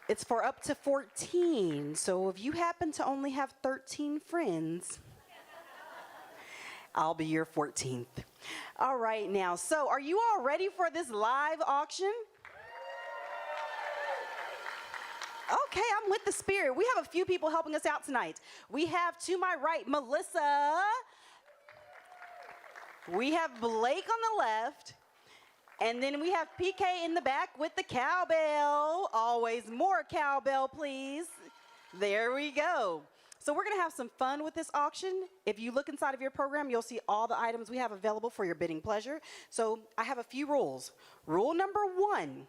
it's for up to 14. So if you happen to only have 13 friends, I'll be your 14th. All right, now, so are you all ready for this live auction? Okay, I'm with the spirit. We have a few people helping us out tonight. We have to my right, Melissa. We have Blake on the left. And then we have PK in the back with the cowbell. Always more cowbell, please. There we go. So we're going to have some fun with this auction. If you look inside of your program, you'll see all the items we have available for your bidding pleasure. So I have a few rules. Rule number 1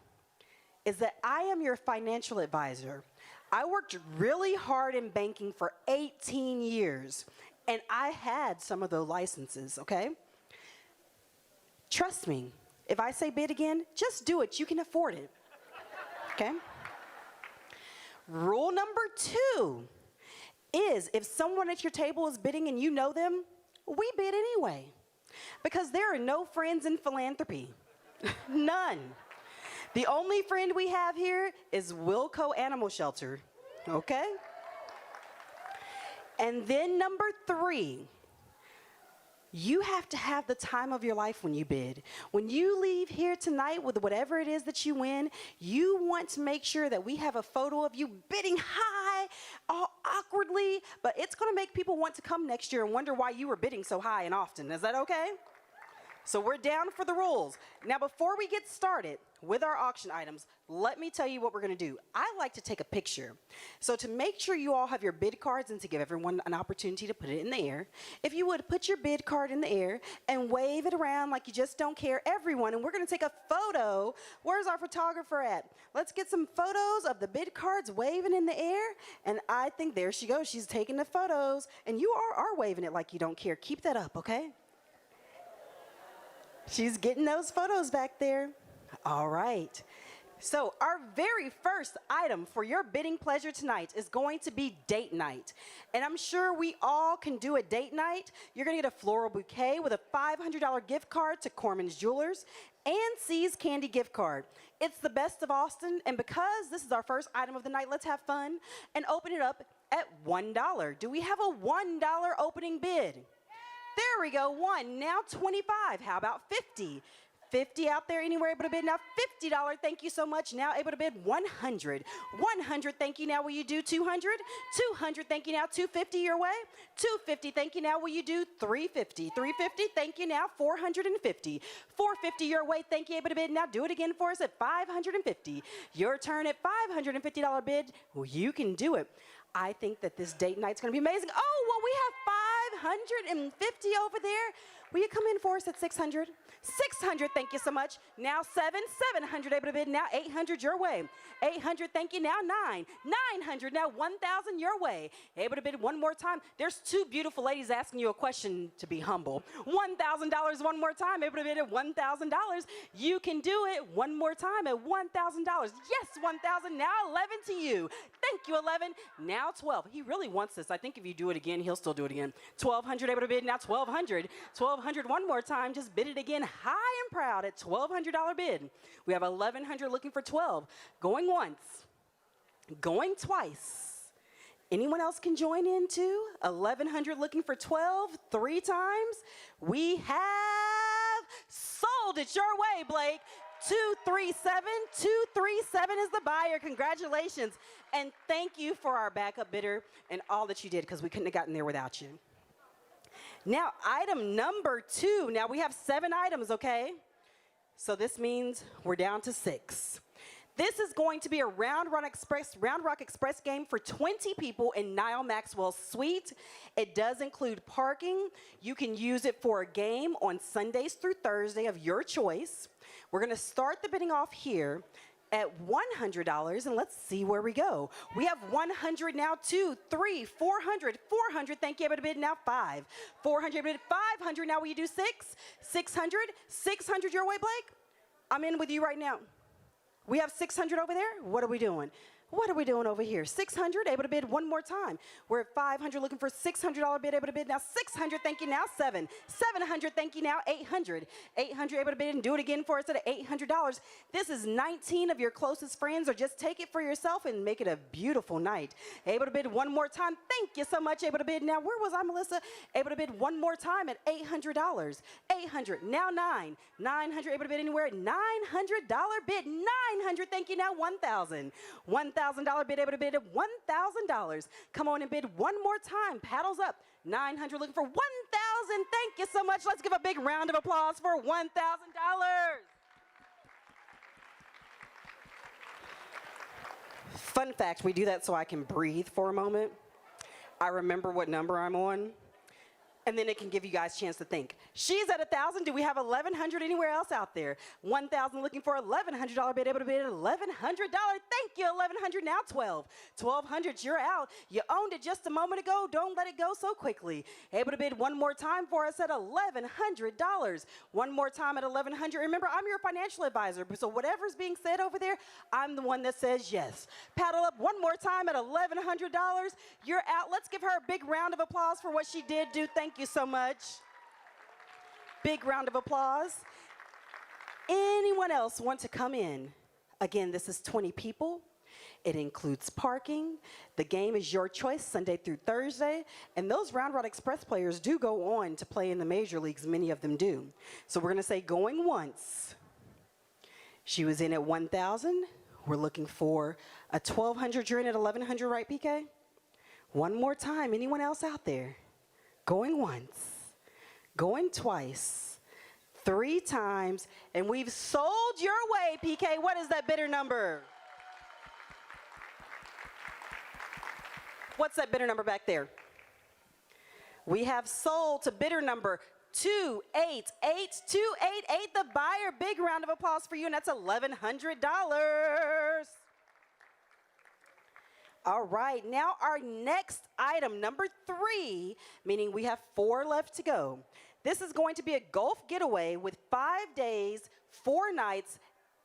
is that I am your financial advisor. I worked really hard in banking for 18 years, and I had some of those licenses, okay? Trust me, if I say bid again, just do it. You can afford it, okay? Rule number 2 is if someone at your table is bidding and you know them, we bid anyway, because there are no friends in philanthropy, none. The only friend we have here is Wilco Animal Shelter, okay? And then number 3, you have to have the time of your life when you bid. When you leave here tonight with whatever it is that you win, you want to make sure that we have a photo of you bidding high, all awkwardly, but it's gonna make people want to come next year and wonder why you were bidding so high and often. Is that okay? So we're down for the rules. Now, before we get started with our auction items, let me tell you what we're going to do. I like to take a picture. So to make sure you all have your bid cards and to give everyone an opportunity to put it in the air, if you would put your bid card in the air and wave it around like you just don't care, everyone, and we're going to take a photo. Where's our photographer at? Let's get some photos of the bid cards waving in the air. And I think there she goes. She's taking the photos. And you are waving it like you don't care. Keep that up, okay? She's getting those photos back there. All right. So our very first item for your bidding pleasure tonight is going to be date night. And I'm sure we all can do a date night. You're going to get a floral bouquet with a $500 gift card to Corman's Jewelers and C's Candy gift card. It's the best of Austin, and because this is our first item of the night, let's have fun and open it up at $1. Do we have a $1 opening bid? There we go, 1. Now 25. How about 50? 50 out there, anywhere able to bid? Now $50, thank you so much. Now able to bid 100. 100, thank you. Now will you do 200? 200, thank you. Now 250 your way. 250, thank you. Now will you do 350? 350, thank you. Now 450. 450 your way, thank you. Able to bid. Now do it again for us at 550. Your turn at $550 bid. Well, you can do it. I think that this date night's gonna be amazing. Oh, well, we have 550 over there. Will you come in for us at 600? 600, thank you so much. Now 700 able to bid. Now 800 your way. 800, thank you. Now 900, now 1,000 your way. Able to bid one more time. There's two beautiful ladies asking you a question, to be humble. $1,000 one more time. Able to bid at $1,000. You can do it one more time at $1,000. Yes, 1,000. Now 11 to you. Thank you, 11. Now 12. He really wants this. I think if you do it again, he'll still do it again. 1,200 able to bid. Now 1,200. 1,200 one more time. Just bid it again high and proud at $1,200 bid. We have 1,100 looking for 12. Going once. Going twice. Anyone else can join in too? 1,100 looking for 12. 3 times. We have sold it your way, Blake. 237. 237 is the buyer. Congratulations. And thank you for our backup bidder and all that you did, because we couldn't have gotten there without you. Now, item number 2. Now, we have 7 items, okay? So this means we're down to 6. This is going to be a Round Rock Express game for 20 people in Niall Maxwell's suite. It does include parking. You can use it for a game on Sundays through Thursday of your choice. We're going to start the bidding off here at $100, and let's see where we go. We have 100 now, 2, 3, 400, 400, thank you, able to bid now 5. 400 bid, 500, now will you do 6? 600, 600 your way, Blake? I'm in with you right now. We have 600 over there? What are we doing? What are we doing over here? 600, able to bid one more time. We're at 500, looking for $600 bid, able to bid now 600, thank you, now 7. 700, thank you, now 800. 800, able to bid and do it again for us at $800. This is 19 of your closest friends, or just take it for yourself and make it a beautiful night. Able to bid one more time, thank you so much, able to bid. Now, where was I, Melissa? Able to bid one more time at $800. 800, now 9. 900, able to bid anywhere at $900 bid. 900, thank you, now 1,000. $1,000 bid, able to bid at $1,000. Come on and bid one more time. Paddles up. 900 looking for 1,000. Thank you so much. Let's give a big round of applause for $1,000. Fun fact, we do that so I can breathe for a moment. I remember what number I'm on, and then it can give you guys a chance to think. She's at 1,000. Do we have 1,100 anywhere else out there? 1,000 looking for $1,100 bid, able to bid at $1,100. Thank you, 1,100. Now 12. 1,200, you're out. You owned it just a moment ago. Don't let it go so quickly. Able to bid one more time for us at $1,100. One more time at $1,100. Remember, I'm your financial advisor, so whatever's being said over there, I'm the one that says yes. Paddle up one more time at $1,100. You're out. Let's give her a big round of applause for what she did do. Thank you so much. Big round of applause. Anyone else want to come in? Again, this is 20 people. It includes parking. The game is your choice, Sunday through Thursday. And those Round Rock Express players do go on to play in the major leagues. Many of them do. So we're going to say going once. She was in at 1,000. We're looking for a 1,200. You're in at 1,100, right, PK? One more time. Anyone else out there? Going once, going twice. 3 times, and we've sold your way, PK. What is that bidder number? What's that bidder number back there? We have sold to bidder number 288288. The buyer, big round of applause for you, and that's $1,100. All right, now our next item, number 3, meaning we have 4 left to go. This is going to be a golf getaway with 5 days, 4 nights,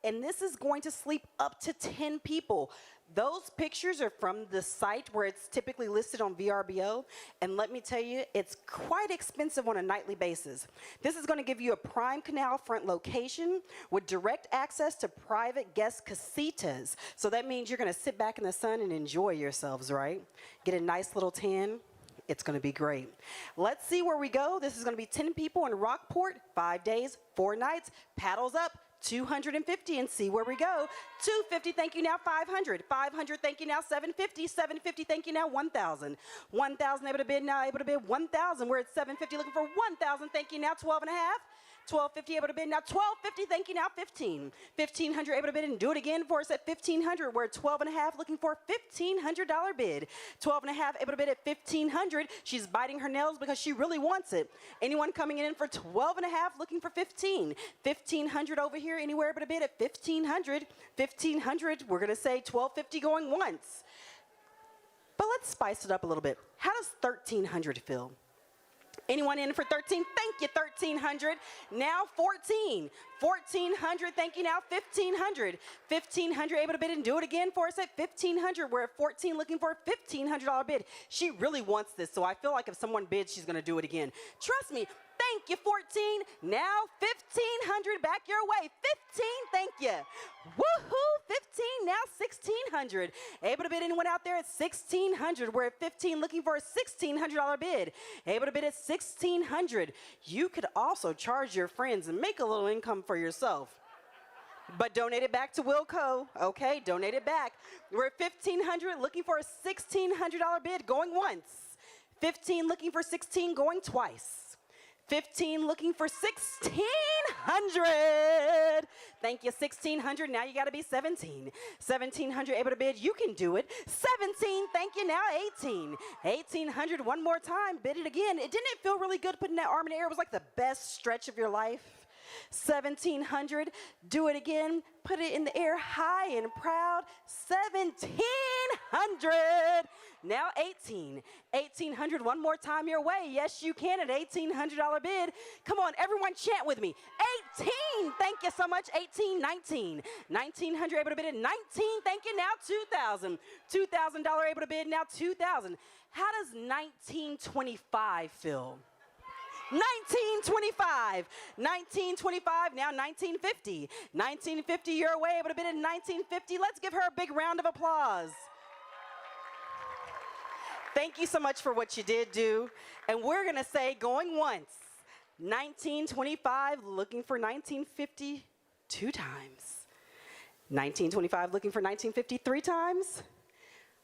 and this is going to sleep up to 10 people. Those pictures are from the site where it's typically listed on VRBO, and let me tell you, it's quite expensive on a nightly basis. This is going to give you a prime canal front location with direct access to private guest casitas. So that means you're going to sit back in the sun and enjoy yourselves, right? Get a nice little tan. It's going to be great. Let's see where we go. This is going to be 10 people in Rockport, 5 days, 4 nights, paddles up, 250, and see where we go. 250, thank you, now 500. 500, thank you, now 750. 750, thank you, now 1,000. 1,000, able to bid, now able to bid 1,000. We're at 750, looking for 1,000, thank you, now 12 and a half. 1,250, able to bid, now 1,250, thank you, now 15. 1,500, able to bid, and do it again for us at 1,500. We're at 12 and a half, looking for a $1,500 bid. 12 and a half, able to bid at 1,500. She's biting her nails because she really wants it. Anyone coming in for 12 and a half, looking for 15. 1,500 over here, anywhere able to bid at 1,500. 1,500, we're gonna say 1,250 going once. But let's spice it up a little bit. How does 1,300 feel? Anyone in for 13? Thank you, 1,300. Now 14. 1,400, thank you, now 1,500. 1,500, able to bid and do it again for us at 1,500. We're at 14, looking for a $1,500 bid. She really wants this, so I feel like if someone bids, she's gonna do it again. Trust me. Thank you, 14. Now 1,500, back your way. 15, thank you. Woohoo, 15, now 1,600. Able to bid, anyone out there at 1,600. We're at 15, looking for a $1,600 bid. Able to bid at 1,600. You could also charge your friends and make a little income for yourself. But donate it back to Wilco, okay? Donate it back. We're at 1,500, looking for a $1,600 bid, going once. 15, looking for 16, going twice. 15, looking for 1,600. Thank you, 1,600. Now you got to be 17. 1,700, able to bid. You can do it. 17, thank you. Now 18. 1,800, one more time. Bid it again. Didn't it feel really good putting that arm in the air? It was like the best stretch of your life. 1,700, do it again. Put it in the air high and proud. 1,700. Now 18. 1,800, one more time your way. Yes, you can at $1,800 bid. Come on, everyone chant with me. 18, thank you so much. 18, 19. 1,900, able to bid at 19, thank you. Now 2,000. $2,000 able to bid, now 2,000. How does 1925 feel? 1925. 1925, now 1950. 1950, you're away, able to bid at 1950. Let's give her a big round of applause. Thank you so much for what you did do. And we're gonna say going once. 1925, looking for 1950 2 times. 1925, looking for 1950 3 times.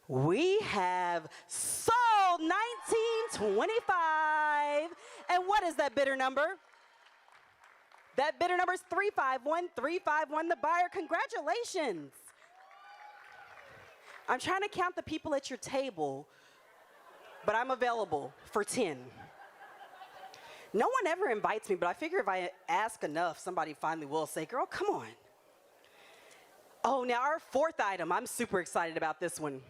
We have sold 1925. And what is that bidder number? That bidder number is 351, 351, the buyer. Congratulations. I'm trying to count the people at your table, but I'm available for 10. No one ever invites me, but I figure if I ask enough, somebody finally will say, girl, come on. Oh, now our 4th item. I'm super excited about this one.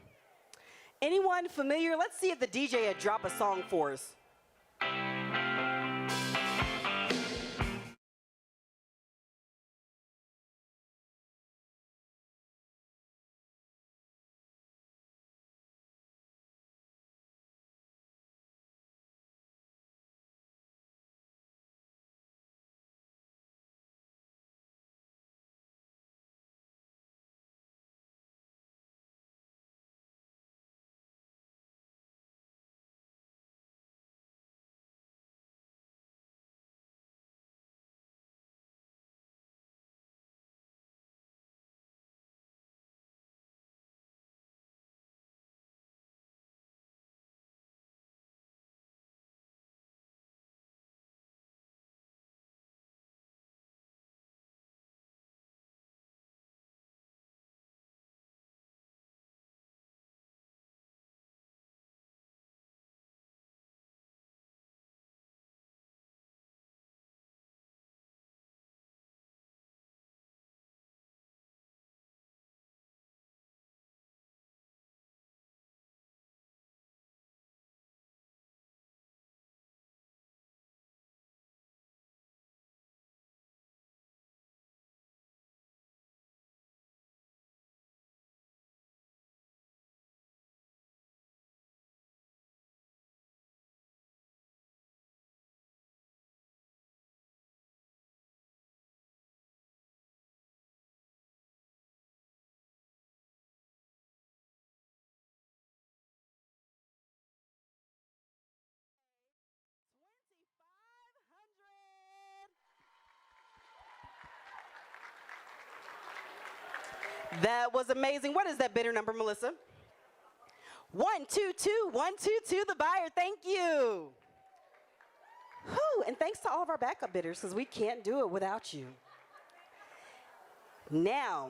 Anyone familiar? Let's see if the DJ would drop a song for us. That was amazing. What is that bidder number, Melissa? 122, 122, the buyer. Thank you. Whew, and thanks to all of our backup bidders, because we can't do it without you. Now,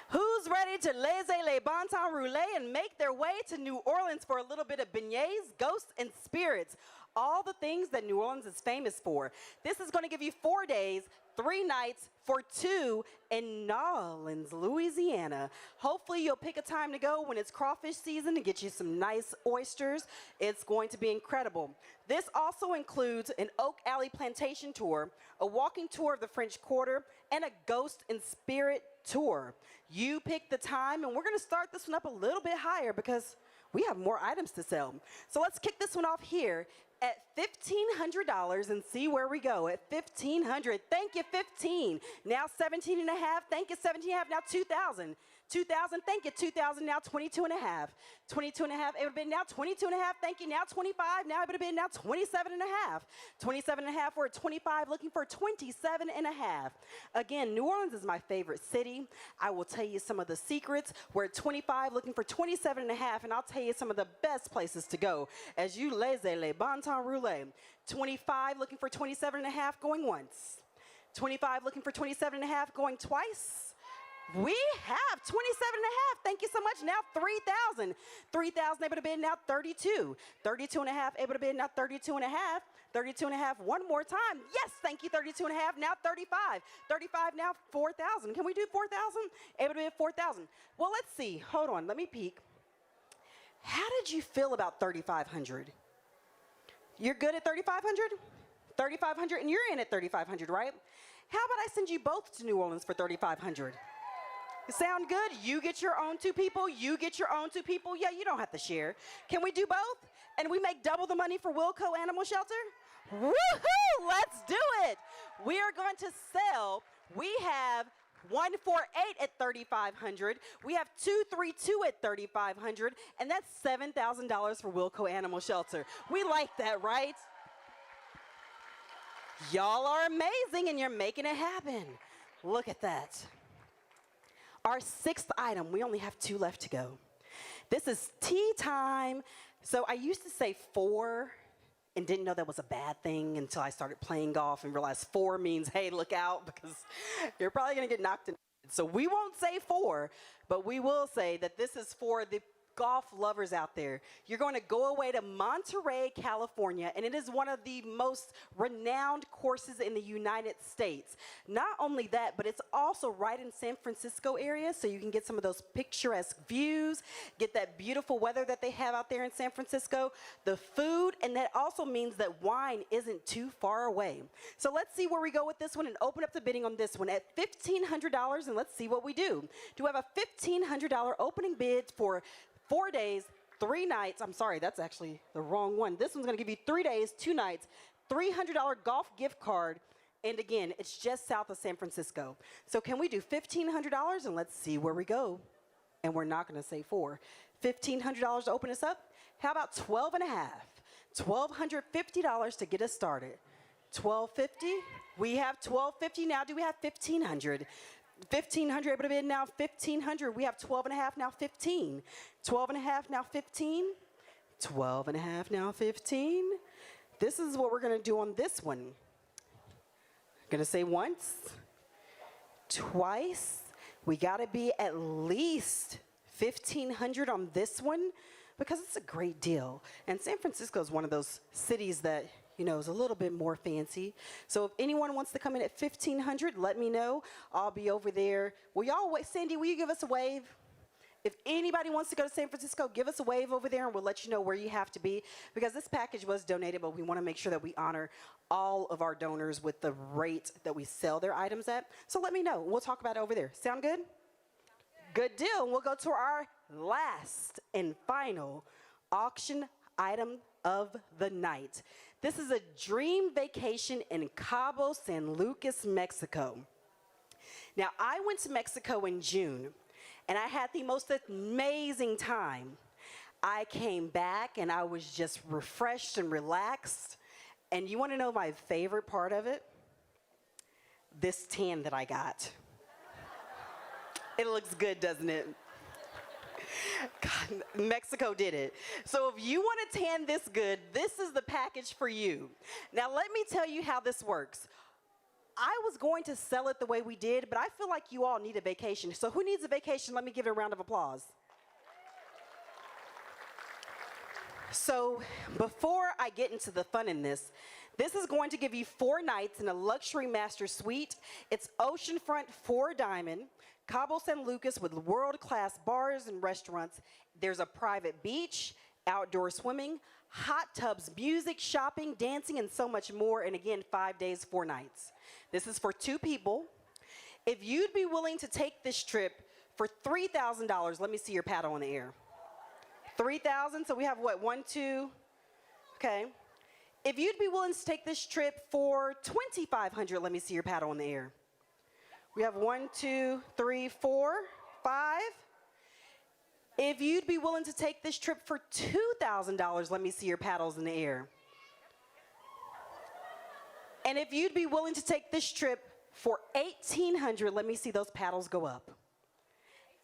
who's ready to laissez les bon temps rouler and make their way to New Orleans for a little bit of beignets, ghosts, and spirits? All the things that New Orleans is famous for. This is going to give you 4 days, 3 nights for 2 in New Orleans, Louisiana. Hopefully you'll pick a time to go when it's crawfish season to get you some nice oysters. It's going to be incredible. This also includes an Oak Alley Plantation tour, a walking tour of the French Quarter, and a ghost and spirit tour. You pick the time, and we're going to start this one up a little bit higher because we have more items to sell. So let's kick this one off here at $1,500 and see where we go. At $1,500, thank you, 15. Now 17 and a half, thank you, 17 and a half, now 2,000. 2,000, thank you, 2,000, now 22 and a half. 22 and a half, it would have been now 22 and a half, thank you, now 25, now it would have been now 27 and a half. 27 and a half, we're at 25, looking for 27 and a half. Again, New Orleans is my favorite city. I will tell you some of the secrets. We're at 25, looking for 27 and a half, and I'll tell you some of the best places to go as you laissez les bon temps rouler. 25, looking for 27 and a half, going once. 25, looking for 27 and a half, going twice. We have 27 and a half. Thank you so much. Now 3,000. 3,000 able to bid now 32. 32 and a half able to bid now 32 and a half. 32 and a half one more time. Yes, thank you. 32 and a half now 35. 35 now 4,000. Can we do 4,000? Able to bid 4,000. Well, let's see. Hold on. Let me peek. How did you feel about 3,500? You're good at 3,500? 3,500, and you're in at 3,500, right? How about I send you both to New Orleans for 3,500? Sound good? You get your own 2 people, you get your own 2 people. Yeah, you don't have to share. Can we do both? And we make double the money for Wilco Animal Shelter? Woohoo! Let's do it. We are going to sell. We have 148 at 3,500. We have 232 at 3,500, and that's $7,000 for Wilco Animal Shelter. We like that, right? Y'all are amazing, and you're making it happen. Look at that. Our 6th item, we only have 2 left to go. This is tea time. So I used to say 4 and didn't know that was a bad thing until I started playing golf and realized 4 means, hey, look out, because you're probably going to get knocked in. So we won't say 4, but we will say that this is for the golf lovers out there. You're going to go away to Monterey, California, and it is one of the most renowned courses in the United States. Not only that, but it's also right in San Francisco area, so you can get some of those picturesque views, get that beautiful weather that they have out there in San Francisco, the food, and that also means that wine isn't too far away. So let's see where we go with this one and open up the bidding on this one at $1,500, and let's see what we do. Do we have a $1,500 opening bid for 4 days, 3 nights. I'm sorry, that's actually the wrong one. This one's going to give you 3 days, 2 nights, $300 golf gift card. And again, it's just south of San Francisco. So can we do $1,500? And let's see where we go. And we're not going to say 4. $1,500 to open us up. How about 12 and a half? $1,250 to get us started. $1,250. We have $1,250 now. Do we have $1,500? 1,500 able to bid now 1,500. We have 12 and a half now 15. 12 and a half now 15. 12 and a half now 15. This is what we're going to do on this one. Going to say once, twice. We got to be at least 1,500 on this one because it's a great deal. And San Francisco is one of those cities that, you know, is a little bit more fancy. So if anyone wants to come in at 1,500, let me know. I'll be over there. Will y'all wait? Sandy, will you give us a wave? If anybody wants to go to San Francisco, give us a wave over there and we'll let you know where you have to be because this package was donated, but we want to make sure that we honor all of our donors with the rate that we sell their items at. So let me know. We'll talk about it over there. Sound good? Good deal. We'll go to our last and final auction item of the night. This is a dream vacation in Cabo San Lucas, Mexico. Now, I went to Mexico in June, and I had the most amazing time. I came back, and I was just refreshed and relaxed. And you want to know my favorite part of it? This tan that I got. It looks good, doesn't it? God, Mexico did it. So if you want to tan this good, this is the package for you. Now let me tell you how this works. I was going to sell it the way we did, but I feel like you all need a vacation. So who needs a vacation? Let me give it a round of applause. So before I get into the fun in this is going to give you 4 nights in a luxury master suite. It's oceanfront 4-diamond, Cabo San Lucas with world-class bars and restaurants. There's a private beach, outdoor swimming, hot tubs, music, shopping, dancing, and so much more. And again, 5 days, 4 nights. This is for 2 people. If you'd be willing to take this trip for $3,000, let me see your paddle in the air. 3,000, so we have what, 1, 2, okay. If you'd be willing to take this trip for $2,500, let me see your paddle in the air. We have 1, 2, 3, 4, 5. If you'd be willing to take this trip for $2,000, let me see your paddles in the air. And if you'd be willing to take this trip for $1,800, let me see those paddles go up.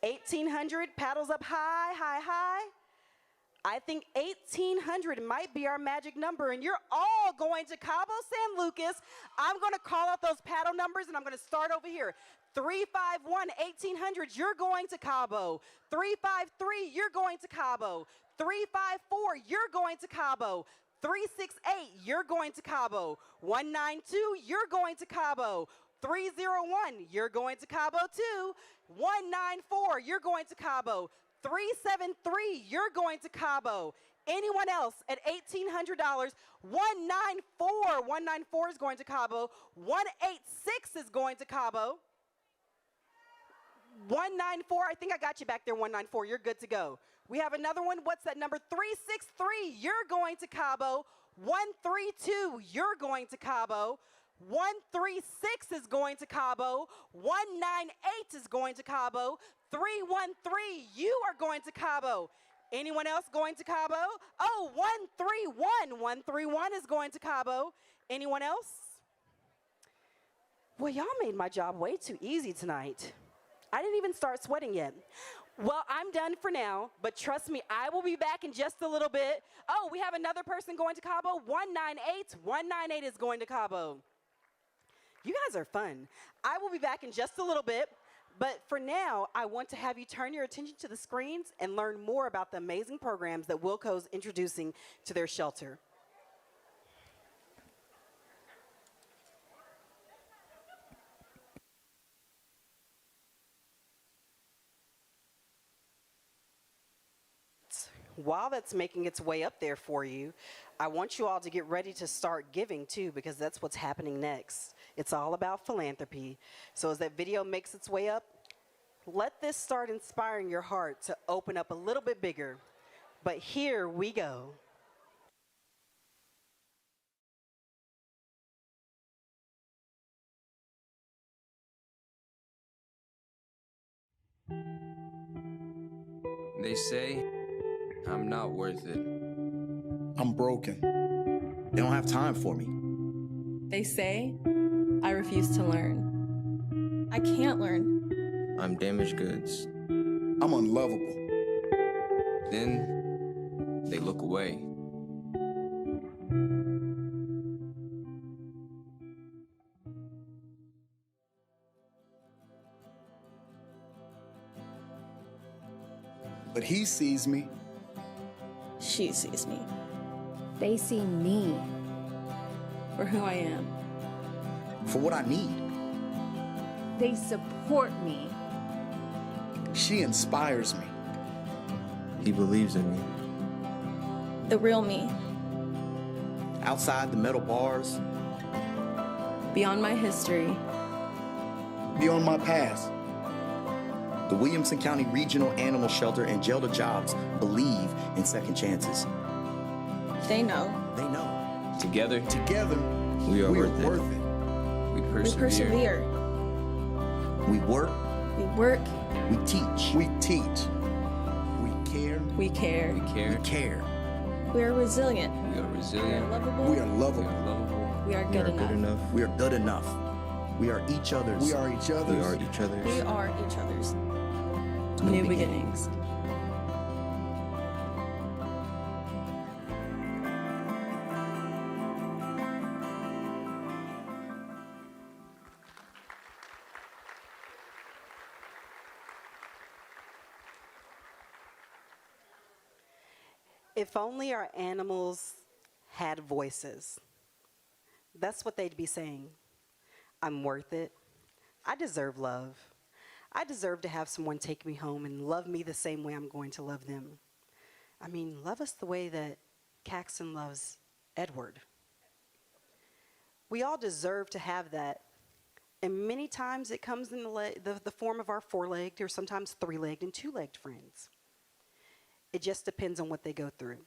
1,800, paddles up high, high, high. I think 1,800 might be our magic number, and you're all going to Cabo San Lucas. I'm going to call out those paddle numbers, and I'm going to start over here. 351, 1,800, you're going to Cabo. 353, you're going to Cabo. 354, you're going to Cabo. 368, you're going to Cabo. 192, you're going to Cabo. 301, you're going to Cabo too. 194, you're going to Cabo. 373, you're going to Cabo. Anyone else at $1,800? 194 is going to Cabo. 186 is going to Cabo. 194, I think I got you back there, 194, you're good to go. We have another one, what's that number? 363, you're going to Cabo. 132, you're going to Cabo. 136 is going to Cabo. 198 is going to Cabo. 313, you are going to Cabo. Anyone else going to Cabo? Oh, 131. 131 is going to Cabo. Anyone else? Well, y'all made my job way too easy tonight. I didn't even start sweating yet. Well, I'm done for now, but trust me, I will be back in just a little bit. Oh, we have another person going to Cabo. 198. 198 is going to Cabo. You guys are fun. I will be back in just a little bit. But for now, I want to have you turn your attention to the screens and learn more about the amazing programs that Wilco's introducing to their shelter. While that's making its way up there for you, I want you all to get ready to start giving too, because that's what's happening next. It's all about philanthropy. So as that video makes its way up, let this start inspiring your heart to open up a little bit bigger. But here we go. They say I'm not worth it. I'm broken. They don't have time for me. They say I refuse to learn. I can't learn. I'm damaged goods. I'm unlovable. Then they look away. But he sees me. She sees me They see me. for who I am. For what I need. They support me. She inspires me. He believes in me. The real me, Outside the metal bars, beyond my history. Beyond my past. the Williamson County Regional Animal Shelter and Jail to Jobs believe in second chances. They know. They know. Together, Together, we are we are worth it. worth it. We We persevere. persevere. We work, We work. we teach, We teach. We care. We care. We care. we care. We are resilient. We are We are resilient. lovable. We are We lovable. are lovable. We are good enough. We are good enough. We are each other's. We are each We other's. are each other's. We are each other's. new beginnings. If only our animals had voices. That's what they'd be saying. I'm worth it. I deserve love. I deserve to have someone take me home and love me the same way I'm going to love them. I mean, love us the way that Caxton loves Edward. We all deserve to have that. And many times it comes in the form of our four-legged or sometimes three-legged and two-legged friends. It just depends on what they go through.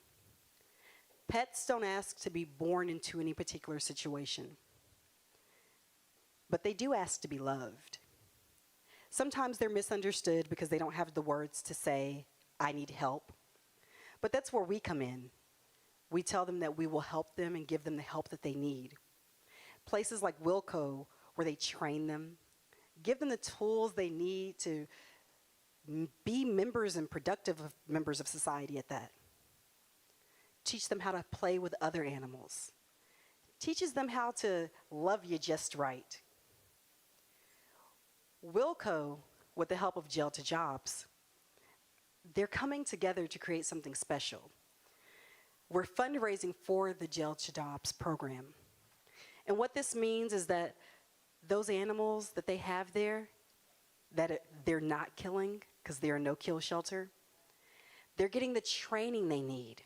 Pets don't ask to be born into any particular situation, but they do ask to be loved. Sometimes they're misunderstood because they don't have the words to say, I need help. But that's where we come in. We tell them that we will help them and give them the help that they need. Places like Wilco, where they train them, give them the tools they need to be members and productive members of society at that. Teach them how to play with other animals. Teaches them how to love you just right. Wilco, with the help of Jail to Jobs, they're coming together to create something special. We're fundraising for the Jail to Jobs program. And what this means is that those animals that they have there, they're not killing, because they're a no-kill shelter, they're getting the training they need.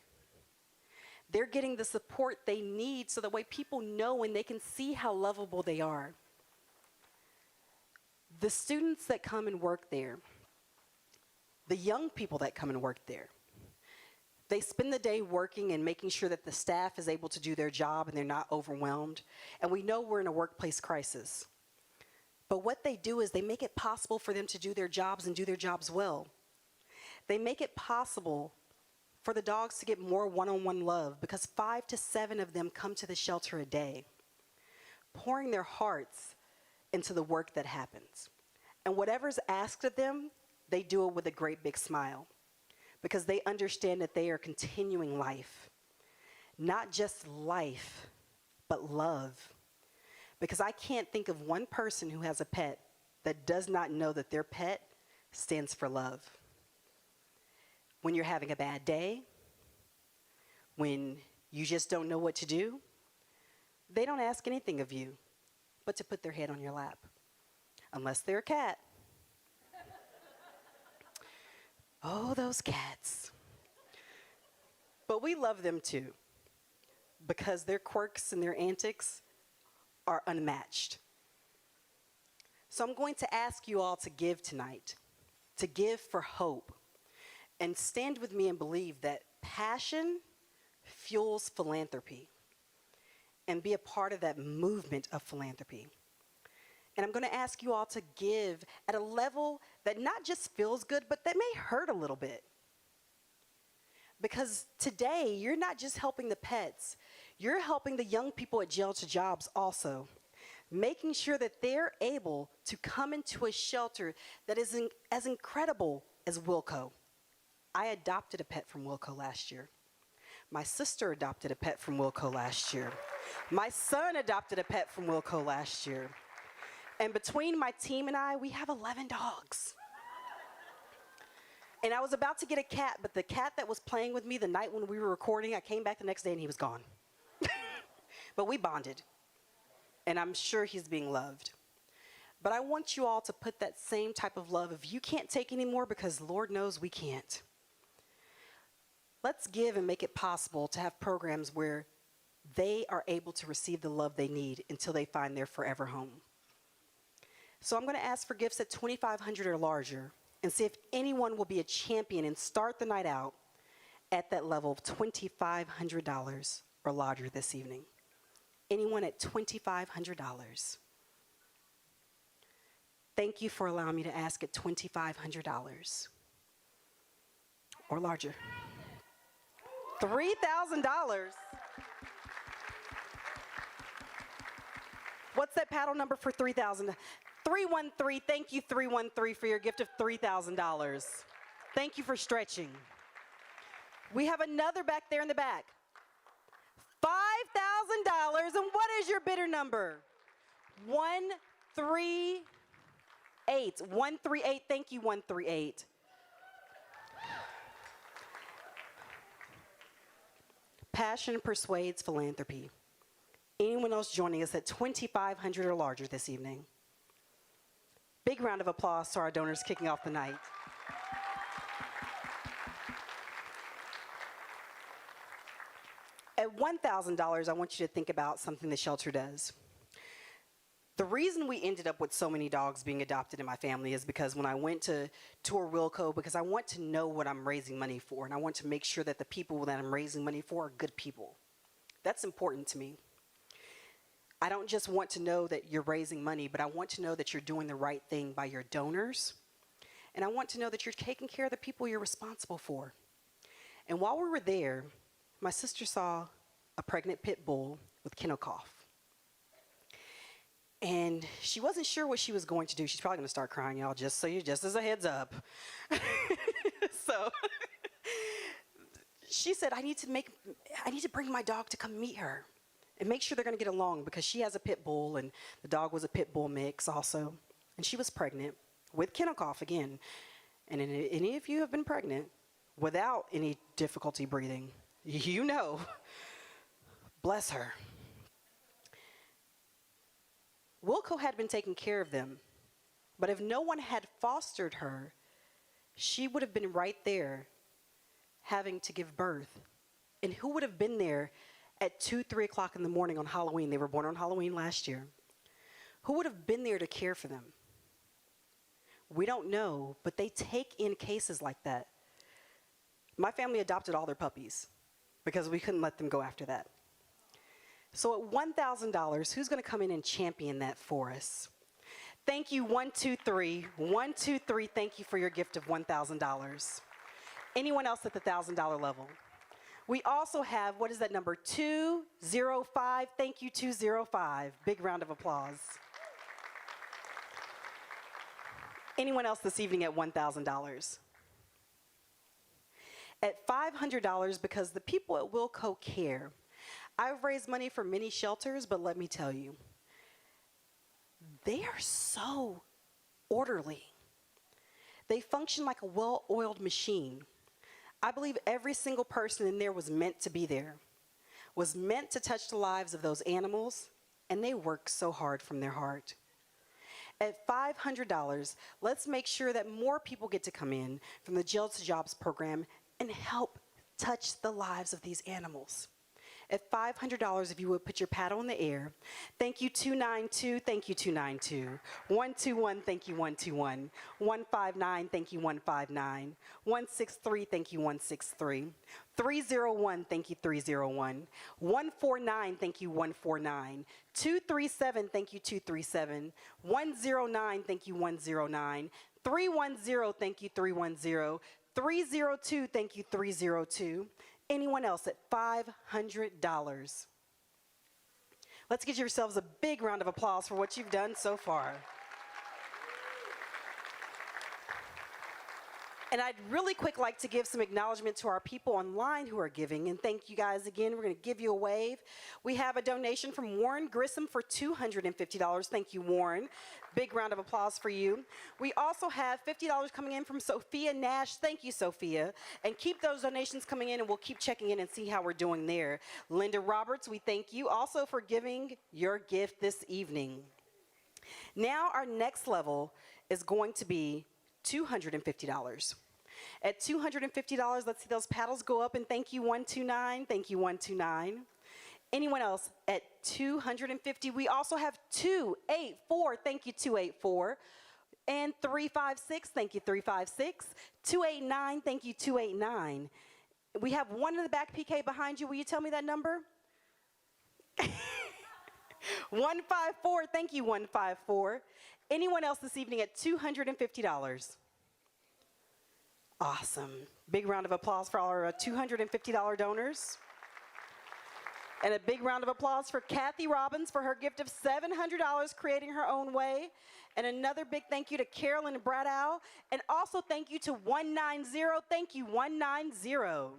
They're getting the support they need so that way people know and they can see how lovable they are. The students that come and work there, the young people that come and work there, they spend the day working and making sure that the staff is able to do their job and they're not overwhelmed. And we know we're in a workplace crisis. But what they do is they make it possible for them to do their jobs and do their jobs well. They make it possible for the dogs to get more one-on-one love because 5 to 7 of them come to the shelter a day, pouring their hearts into the work that happens. And whatever's asked of them, they do it with a great big smile because they understand that they are continuing life. Not just life, but love. Because I can't think of one person who has a pet that does not know that their pet stands for love. When you're having a bad day, when you just don't know what to do, they don't ask anything of you but to put their head on your lap, unless they're a cat. Oh, those cats. But we love them too, because their quirks and their antics are unmatched. So I'm going to ask you all to give tonight, to give for hope, and stand with me and believe that passion fuels philanthropy, and be a part of that movement of philanthropy. And I'm going to ask you all to give at a level that not just feels good, but that may hurt a little bit. Because today, you're not just helping the pets, you're helping the young people at Jail to Jobs also, making sure that they're able to come into a shelter that is as incredible as Wilco. I adopted a pet from Wilco last year. My sister adopted a pet from Wilco last year. My son adopted a pet from Wilco last year. And between my team and I, we have 11 dogs. And I was about to get a cat, but the cat that was playing with me the night when we were recording, I came back the next day and he was gone. But we bonded. And I'm sure he's being loved. But I want you all to put that same type of love. If you can't take anymore, because Lord knows we can't, let's give and make it possible to have programs where they are able to receive the love they need until they find their forever home. So I'm going to ask for gifts at $2,500 or larger and see if anyone will be a champion and start the night out at that level of $2,500 or larger this evening. Anyone at $2,500? Thank you for allowing me to ask at $2,500 or larger. $3,000. What's that paddle number for $3,000? 313, thank you 313 for your gift of $3,000. Thank you for stretching. We have another back there in the back. $5,000, and what is your bidder number? 138. 138, thank you 138. Passion Persuades Philanthropy. Anyone else joining us at $2,500 or larger this evening? Big round of applause to our donors kicking off the night. At $1,000, I want you to think about something the shelter does. The reason we ended up with so many dogs being adopted in my family is because when I went to tour Wilco, because I want to know what I'm raising money for, and I want to make sure that the people that I'm raising money for are good people. That's important to me. I don't just want to know that you're raising money, but I want to know that you're doing the right thing by your donors. And I want to know that you're taking care of the people you're responsible for. And while we were there, my sister saw a pregnant pit bull with kennel cough. And she wasn't sure what she was going to do. She's probably going to start crying, y'all, just as a heads up. So she said, I need to bring my dog to come meet her and make sure they're going to get along, because she has a pit bull and the dog was a pit bull mix also. And she was pregnant with kennel cough again. And any of you have been pregnant without any difficulty breathing, you know, bless her. Wilco had been taking care of them, but if no one had fostered her, she would have been right there having to give birth. And who would have been there at 2, 3 o'clock in the morning on Halloween? They were born on Halloween last year. Who would have been there to care for them? We don't know, but they take in cases like that. My family adopted all their puppies because we couldn't let them go after that. So at $1,000, who's going to come in and champion that for us? Thank you, 123. 123, thank you for your gift of $1,000. Anyone else at the $1,000 level? We also have, what is that number? 205. Thank you, 205. Big round of applause. Anyone else this evening at $1,000? At $500, because the people at Wilco care. I've raised money for many shelters, but let me tell you, they are so orderly. They function like a well-oiled machine. I believe every single person in there was meant to be there, was meant to touch the lives of those animals, and they work so hard from their heart. At $500, let's make sure that more people get to come in from the Jail to Jobs program and help touch the lives of these animals. At $500, if you would put your paddle in the air. Thank you, 292. Thank you, 292. 121, thank you, 121. 159, thank you, 159. 163, thank you, 163. 301, thank you, 301. 149, thank you, 149. 237, thank you, 237. 109, thank you, 109. 310, thank you, 310. 302, thank you, 302. Anyone else at $500? Let's give yourselves a big round of applause for what you've done so far. And I'd really quick like to give some acknowledgement to our people online who are giving, and thank you guys again. We're going to give you a wave. We have a donation from Warren Grissom for $250. Thank you, Warren. Big round of applause for you. We also have $50 coming in from Sophia Nash. Thank you, Sophia. And keep those donations coming in, and we'll keep checking in and see how we're doing there. Linda Roberts, we thank you also for giving your gift this evening. Now our next level is going to be $250. At $250, let's see those paddles go up, and thank you, 129. Thank you, 129. Anyone else at $250? We also have 284. Thank you, 284. And 356. Thank you, 356. 289. Thank you, 289. We have one in the back, PK, behind you. Will you tell me that number? 154. Thank you, 154. Anyone else this evening at $250? Awesome. Big round of applause for all our $250 donors. And a big round of applause for Kathy Robbins for her gift of $700 creating her own way. And another big thank you to Carolyn Bradow. And also thank you to 190. Thank you, 190.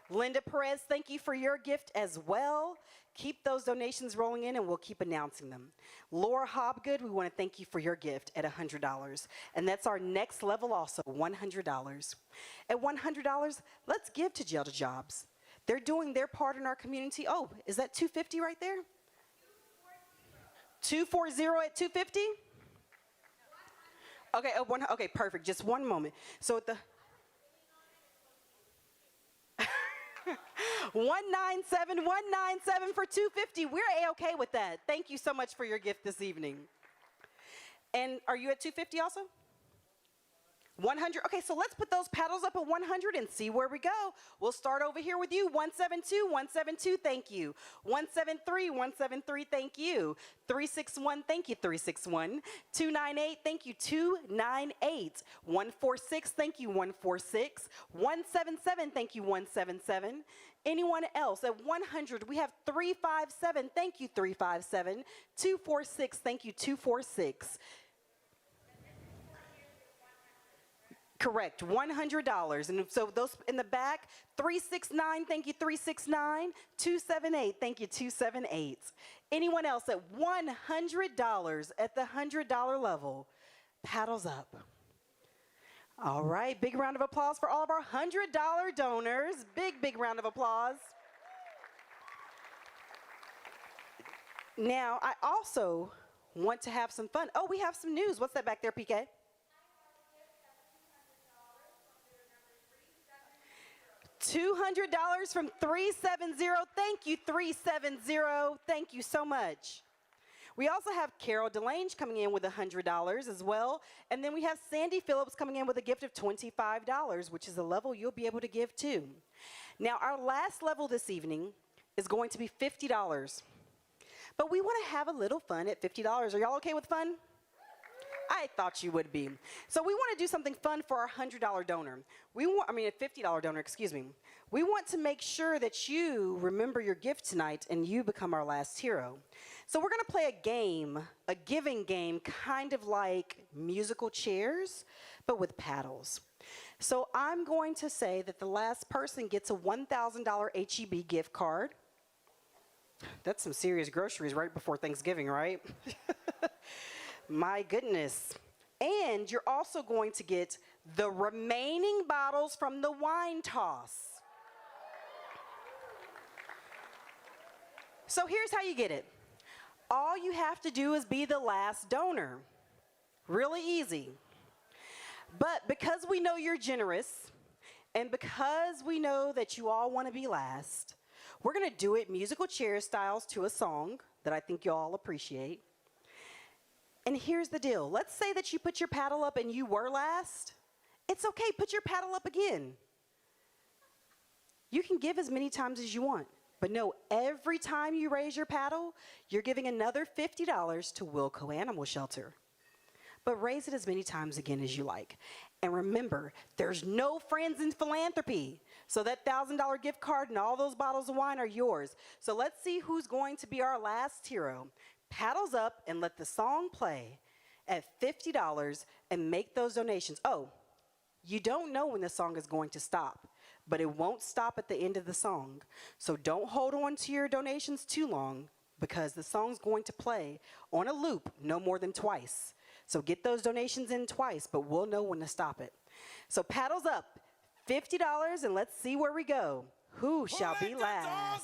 Linda Perez, thank you for your gift as well. Keep those donations rolling in and we'll keep announcing them. Laura Hobgood, we want to thank you for your gift at $100. And that's our next level also, $100. At $100, let's give to Jail to Jobs. They're doing their part in our community. Oh, is that 250 right there? 240 at 250? Okay, okay, perfect. Just one moment. So at the 197 for 250. We're A-okay with that. Thank you so much for your gift this evening. And are you at 250 also? 100. Okay, so let's put those paddles up at 100 and see where we go. We'll start over here with you. 172, thank you. 173, thank you. 361, thank you, 361. 298, thank you, 298. 146, thank you, 146. 177, thank you, 177. Anyone else? At 100, we have 357, thank you, 357. 246, thank you, 246. Correct, $100. And so those in the back, 369, thank you, 369. 278, thank you, 278. Anyone else at $100 at the $100 level? Paddles up. All right, big round of applause for all of our $100 donors. Big round of applause. Now, I also want to have some fun. Oh, we have some news. What's that back there, PK? $200 from 370. Thank you, 370. Thank you so much. We also have Carol DeLange coming in with $100 as well. And then we have Sandy Phillips coming in with a gift of $25, which is a level you'll be able to give to. Now, our last level this evening is going to be $50. But we want to have a little fun at $50. Are y'all okay with fun? I thought you would be. So we want to do something fun for our $100 donor. A $50 donor, excuse me. We want to make sure that you remember your gift tonight and you become our last hero. So we're going to play a game, a giving game, kind of like musical chairs, but with paddles. So I'm going to say that the last person gets a $1,000 HEB gift card. That's some serious groceries right before Thanksgiving, right? My goodness. And you're also going to get the remaining bottles from the wine toss. So here's how you get it. All you have to do is be the last donor. Really easy. But because we know you're generous, and because we know that you all want to be last, we're going to do it musical chair styles to a song that I think you all appreciate. And here's the deal. Let's say that you put your paddle up and you were last. It's okay, put your paddle up again. You can give as many times as you want. But no, every time you raise your paddle, you're giving another $50 to Wilco Animal Shelter. But raise it as many times again as you like. And remember, there's no friends in philanthropy. So that $1,000 gift card and all those bottles of wine are yours. So let's see who's going to be our last hero. Paddles up and let the song play at $50 and make those donations. Oh, you don't know when the song is going to stop, but it won't stop at the end of the song. So don't hold on to your donations too long because the song's going to play on a loop no more than twice. So get those donations in twice, but we'll know when to stop it. So paddles up, $50, and let's see where we go. Who shall be last?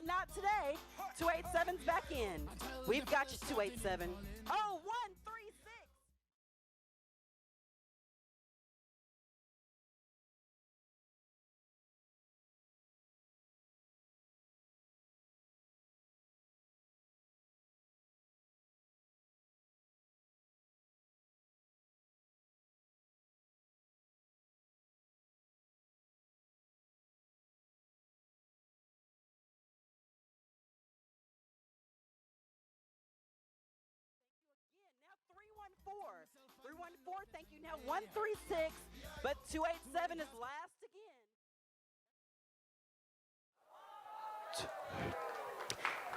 but not today. 287's back in. We've got you, 287. Oh, 136. Now 314. 314, thank you. Now 136, but 287 is last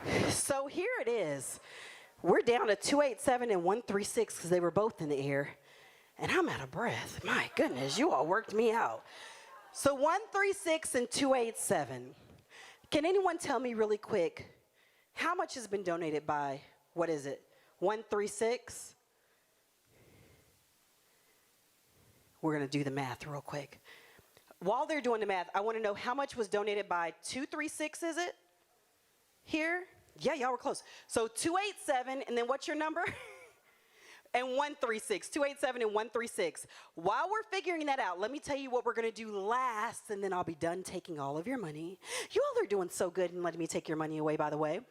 again. So here it is. We're down to 287 and 136 because they were both in the air. And I'm out of breath. My goodness, you all worked me out. So 136 and 287. Can anyone tell me really quick how much has been donated by, what is it, 136? We're going to do the math real quick. While they're doing the math, I want to know how much was donated by 236, is it? Here? Yeah, y'all were close. So 287, and then what's your number? And 136. 287 and 136. While we're figuring that out, let me tell you what we're going to do last, and then I'll be done taking all of your money. You all are doing so good in letting me take your money away, by the way.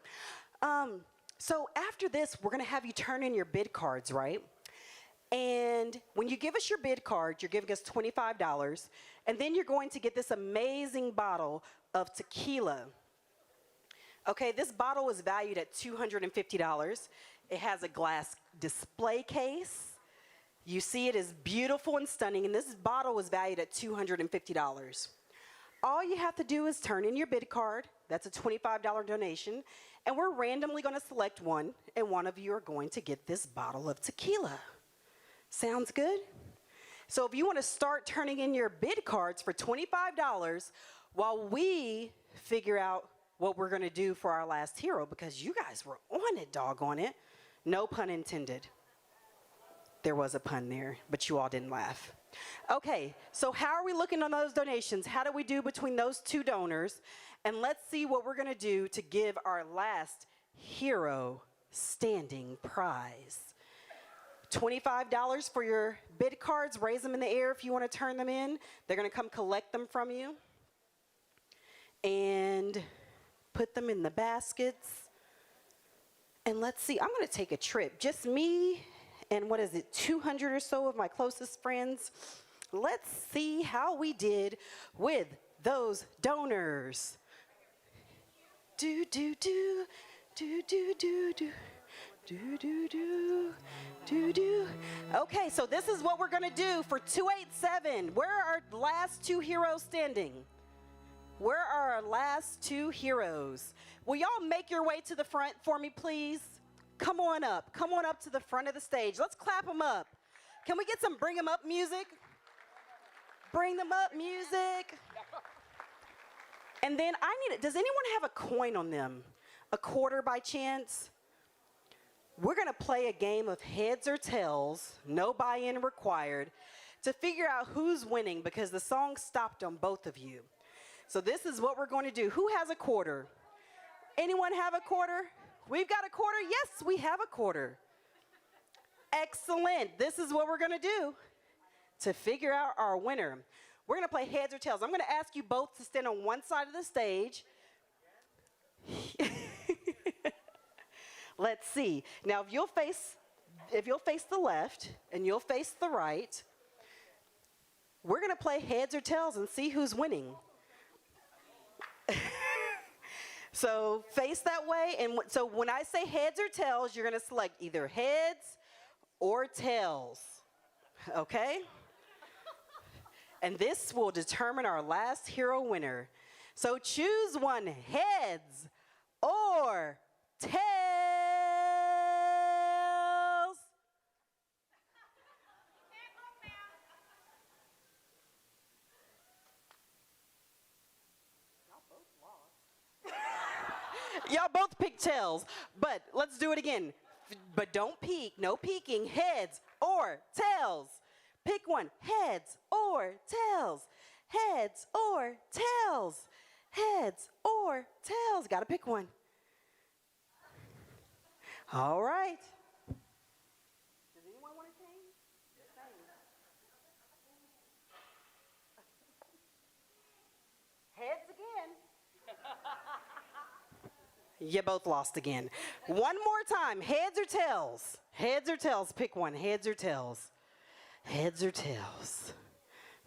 So after this, we're going to have you turn in your bid cards, right? And when you give us your bid card, you're giving us $25, and then you're going to get this amazing bottle of tequila. Okay, this bottle is valued at $250. It has a glass display case. You see it is beautiful and stunning, and this bottle is valued at $250. All you have to do is turn in your bid card. That's a $25 donation, and we're randomly going to select one, and one of you are going to get this bottle of tequila. Sounds good? So if you want to start turning in your bid cards for $25 while we figure out what we're going to do for our last hero, because you guys were on it, doggone it. No pun intended. There was a pun there, but you all didn't laugh. Okay, so how are we looking on those donations? How do we do between those two donors? And let's see what we're going to do to give our last hero standing prize. $25 for your bid cards. Raise them in the air if you want to turn them in. They're going to come collect them from you and put them in the baskets. And let's see, I'm going to take a trip. Just me and 200 or so of my closest friends. Let's see how we did with those donors. Do, do, do, do, do, do, do. Do, do, do, do, do. Okay, so this is what we're going to do for 287. Where are our last two heroes standing? Where are our last two heroes? Will y'all make your way to the front for me, please? Come on up. Come on up to the front of the stage. Let's clap them up. Can we get some bring them up music? Bring them up music. And then does anyone have a coin on them? A quarter by chance? We're going to play a game of heads or tails, no buy-in required, to figure out who's winning because the song stopped on both of you. So this is what we're going to do. Who has a quarter? Anyone have a quarter? We've got a quarter? Yes, we have a quarter. Excellent. This is what we're going to do to figure out our winner. We're going to play heads or tails. I'm going to ask you both to stand on one side of the stage. Let's see. Now, if you'll face the left and you'll face the right, we're going to play heads or tails and see who's winning. So face that way, and so when I say heads or tails, you're going to select either heads or tails. Okay? And this will determine our last hero winner. So choose one, heads or tails. Y'all both picked tails, but let's do it again. But don't peek, no peeking. Heads or tails. Pick one, heads or tails. Heads or tails. heads, or tails? Got to pick one. All right. Does anyone want to change? Heads again. You both lost again. One more time. Heads or tails? Heads or tails? Pick one. Heads or tails? Heads or tails?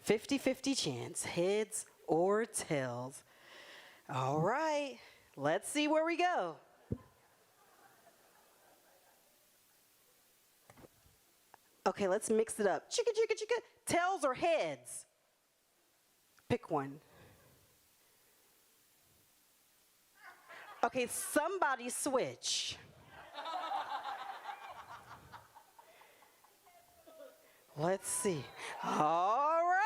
50-50 chance. Heads or tails? All right. Let's see where we go. Okay, let's mix it up. Chicka, chicka, chicka. Tails or heads? Pick one. Okay, somebody switch. Let's see. All right.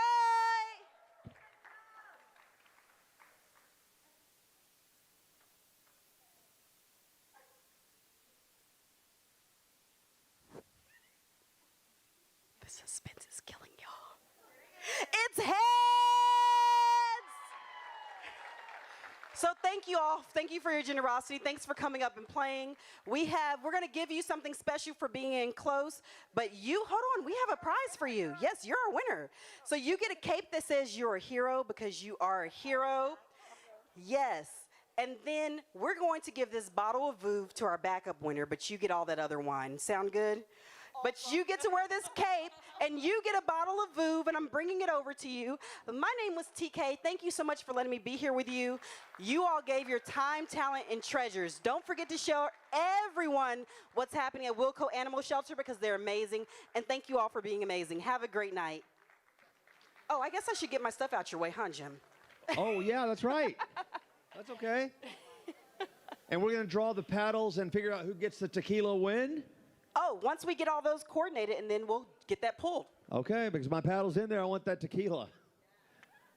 The suspense is killing y'all. It's heads! So thank you all. Thank you for your generosity. Thanks for coming up and playing. We're going to give you something special for being in close, but hold on, we have a prize for you. Yes, you're a winner. So you get a cape that says you're a hero because you are a hero. Yes. And then we're going to give this bottle of Veuve to our backup winner, but you get all that other wine. Sound good? But you get to wear this cape, and you get a bottle of Veuve, and I'm bringing it over to you. My name was TK. Thank you so much for letting me be here with you. You all gave your time, talent, and treasures. Don't forget to show everyone what's happening at Wilco Animal Shelter because they're amazing. And thank you all for being amazing. Have a great night. Oh, I guess I should get my stuff out your way, huh, Jim? Oh, yeah, that's right. That's okay. And we're going to draw the paddles and figure out who gets the tequila win? Oh, once we get all those coordinated, and then we'll get that pulled. Okay, because my paddle's in there. I want that tequila.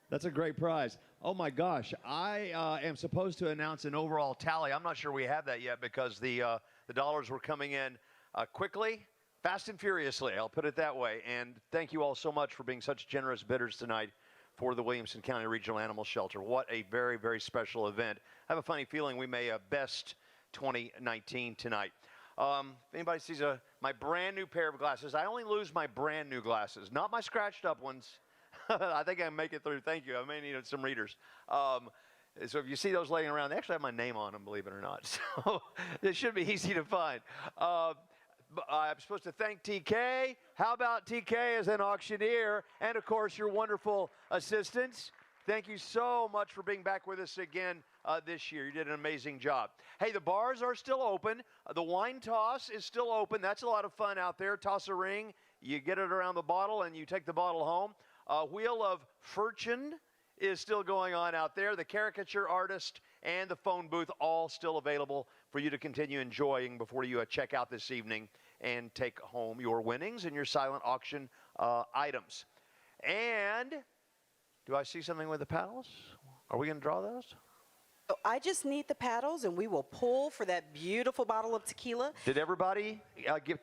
That's a great prize. Oh, my gosh. I am supposed to announce an overall tally. I'm not sure we have that yet because the dollars were coming in quickly, fast and furiously. I'll put it that way. And thank you all so much for being such generous bidders tonight for the Williamson County Regional Animal Shelter. What a very, very special event. I have a funny feeling we may best 2019 tonight. If anybody sees my brand new pair of glasses, I only lose my brand new glasses, not my scratched up ones. I think I can make it through. Thank you. I may need some readers. So if you see those laying around, they actually have my name on them, believe it or not. So it should be easy to find. I'm supposed to thank TK. How about TK as an auctioneer? And, of course, your wonderful assistants. Thank you so much for being back with us again this year. You did an amazing job. Hey, the bars are still open. The wine toss is still open. That's a lot of fun out there. Toss a ring. You get it around the bottle, and you take the bottle home. Wheel of Fortune is still going on out there. The caricature artist and the phone booth all still available for you to continue enjoying before you check out this evening and take home your winnings and your silent auction items. And do I see something with the paddles? Are we going to draw those? So I just need the paddles, and we will pull for that beautiful bottle of tequila. Did everybody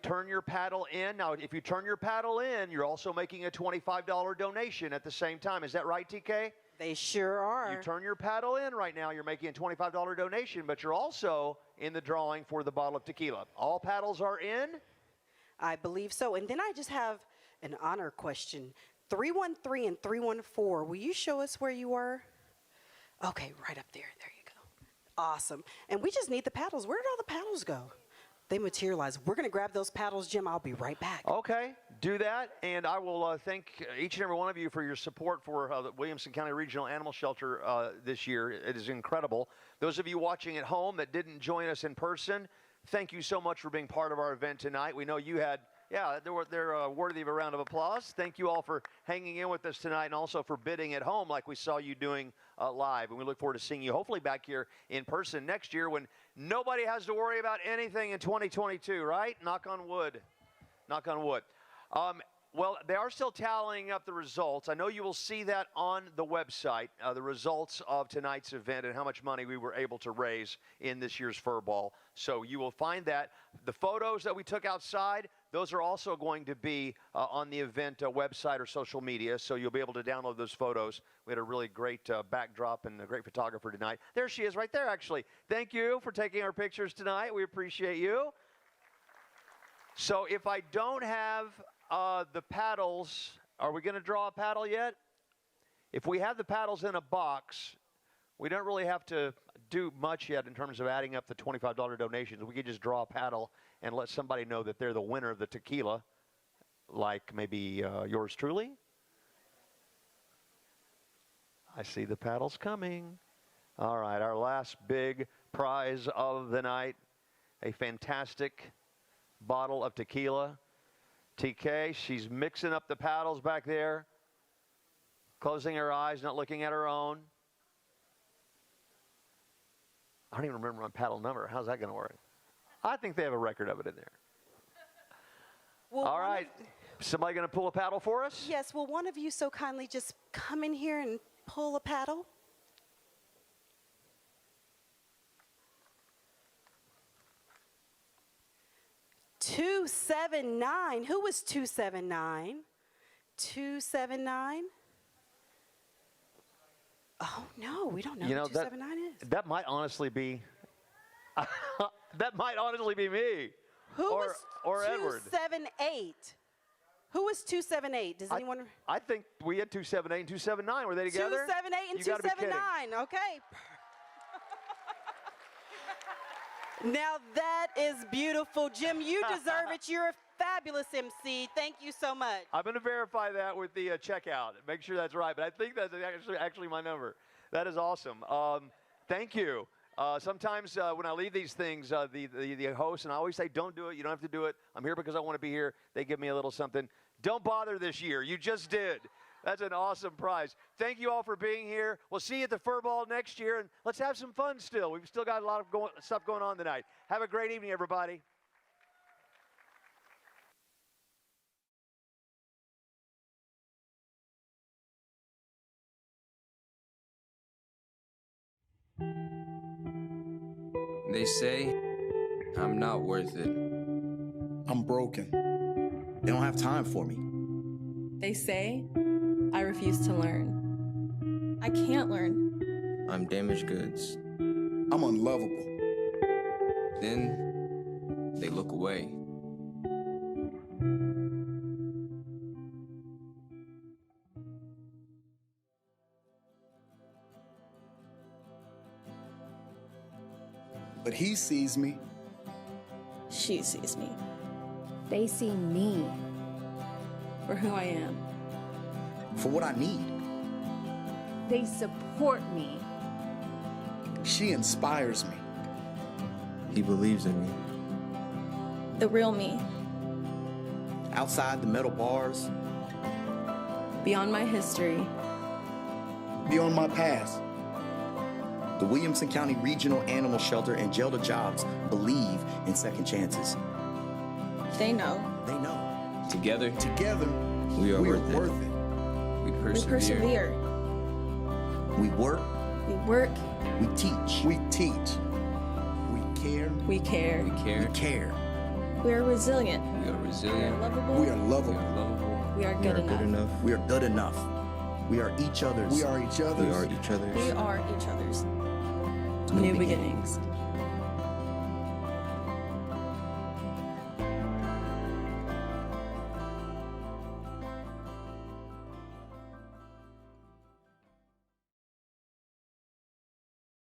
turn your paddle in? Now, if you turn your paddle in, you're also making a $25 donation at the same time. Is that right, TK? They sure are. You turn your paddle in right now, you're making a $25 donation, but you're also in the drawing for the bottle of tequila. All paddles are in? I believe so. And then I just have an honor question. 313 and 314, will you show us where you were? Okay, right up there. There you go. Awesome. And we just need the paddles. Where did all the paddles go? They materialize. We're going to grab those paddles, Jim. I'll be right back. Okay, do that. And I will thank each and every one of you for your support for the Williamson County Regional Animal Shelter this year. It is incredible. Those of you watching at home that didn't join us in person, thank you so much for being part of our event tonight. We know you had, they're worthy of a round of applause. Thank you all for hanging in with us tonight and also for bidding at home like we saw you doing live. And we look forward to seeing you hopefully back here in person next year when nobody has to worry about anything in 2022, right? Knock on wood. Knock on wood. Well, they are still tallying up the results. I know you will see that on the website, the results of tonight's event and how much money we were able to raise in this year's Fur Ball. So you will find that. The photos that we took outside, those are also going to be on the event website or social media, so you'll be able to download those photos. We had a really great backdrop and a great photographer tonight. There she is right there, actually. Thank you for taking our pictures tonight. We appreciate you. So if I don't have the paddles, are we going to draw a paddle yet? If we have the paddles in a box, we don't really have to do much yet in terms of adding up the $25 donations. We could just draw a paddle and let somebody know that they're the winner of the tequila, like maybe yours truly. I see the paddles coming. All right, our last big prize of the night, a fantastic bottle of tequila. TK, she's mixing up the paddles back there, closing her eyes, not looking at her own. I don't even remember my paddle number. How's that going to work? I think they have a record of it in there. Well, All right. Somebody going to pull a paddle for us? Yes, will one of you so kindly just come in here and pull a paddle? $279. Who was 279? 279? Oh, no, we don't know who 279 is. That might honestly be that might honestly be me. Who was or Edward. 278? Who was 278? Does anyone? I think we had 278 and 279. Were they together? 278 and You gotta be kidding. 279. Okay. Now that is beautiful. Jim, you deserve it. You're a fabulous MC. Thank you so much. I'm going to verify that with the checkout. Make sure that's right. But I think that's actually my number. That is awesome. Thank you. Sometimes when I leave these things, the host, and I always say, don't do it. You don't have to do it. I'm here because I want to be here. They give me a little something. Don't bother this year. You just did. That's an awesome prize. Thank you all for being here. We'll see you at the Fur Ball next year, and let's have some fun still. We've still got a lot of stuff going on tonight. Have a great evening, everybody. They say I'm not worth it. I'm broken. They don't have time for me. They say I refuse to learn. I can't learn. I'm damaged goods. I'm unlovable. Then they look away. But he sees me. She sees me They see me. for who I am. For what I need. They support me. She inspires me. He believes in me. The real me, Outside the metal bars, beyond my history, Beyond my past. the Williamson County Regional Animal Shelter and Jail to Jobs believe in second chances. they know. They know. Together, Together, we are we are worth it. worth it. We We persevere. persevere. We work, We work. we teach, We teach. We care. We care. We care. we care. We are resilient. We are We are resilient. lovable. We are We lovable. are lovable. We are We good are good enough. We are good enough. We are each other's. We are each We other's. are each other's. We are each other's. New New beginnings. beginnings.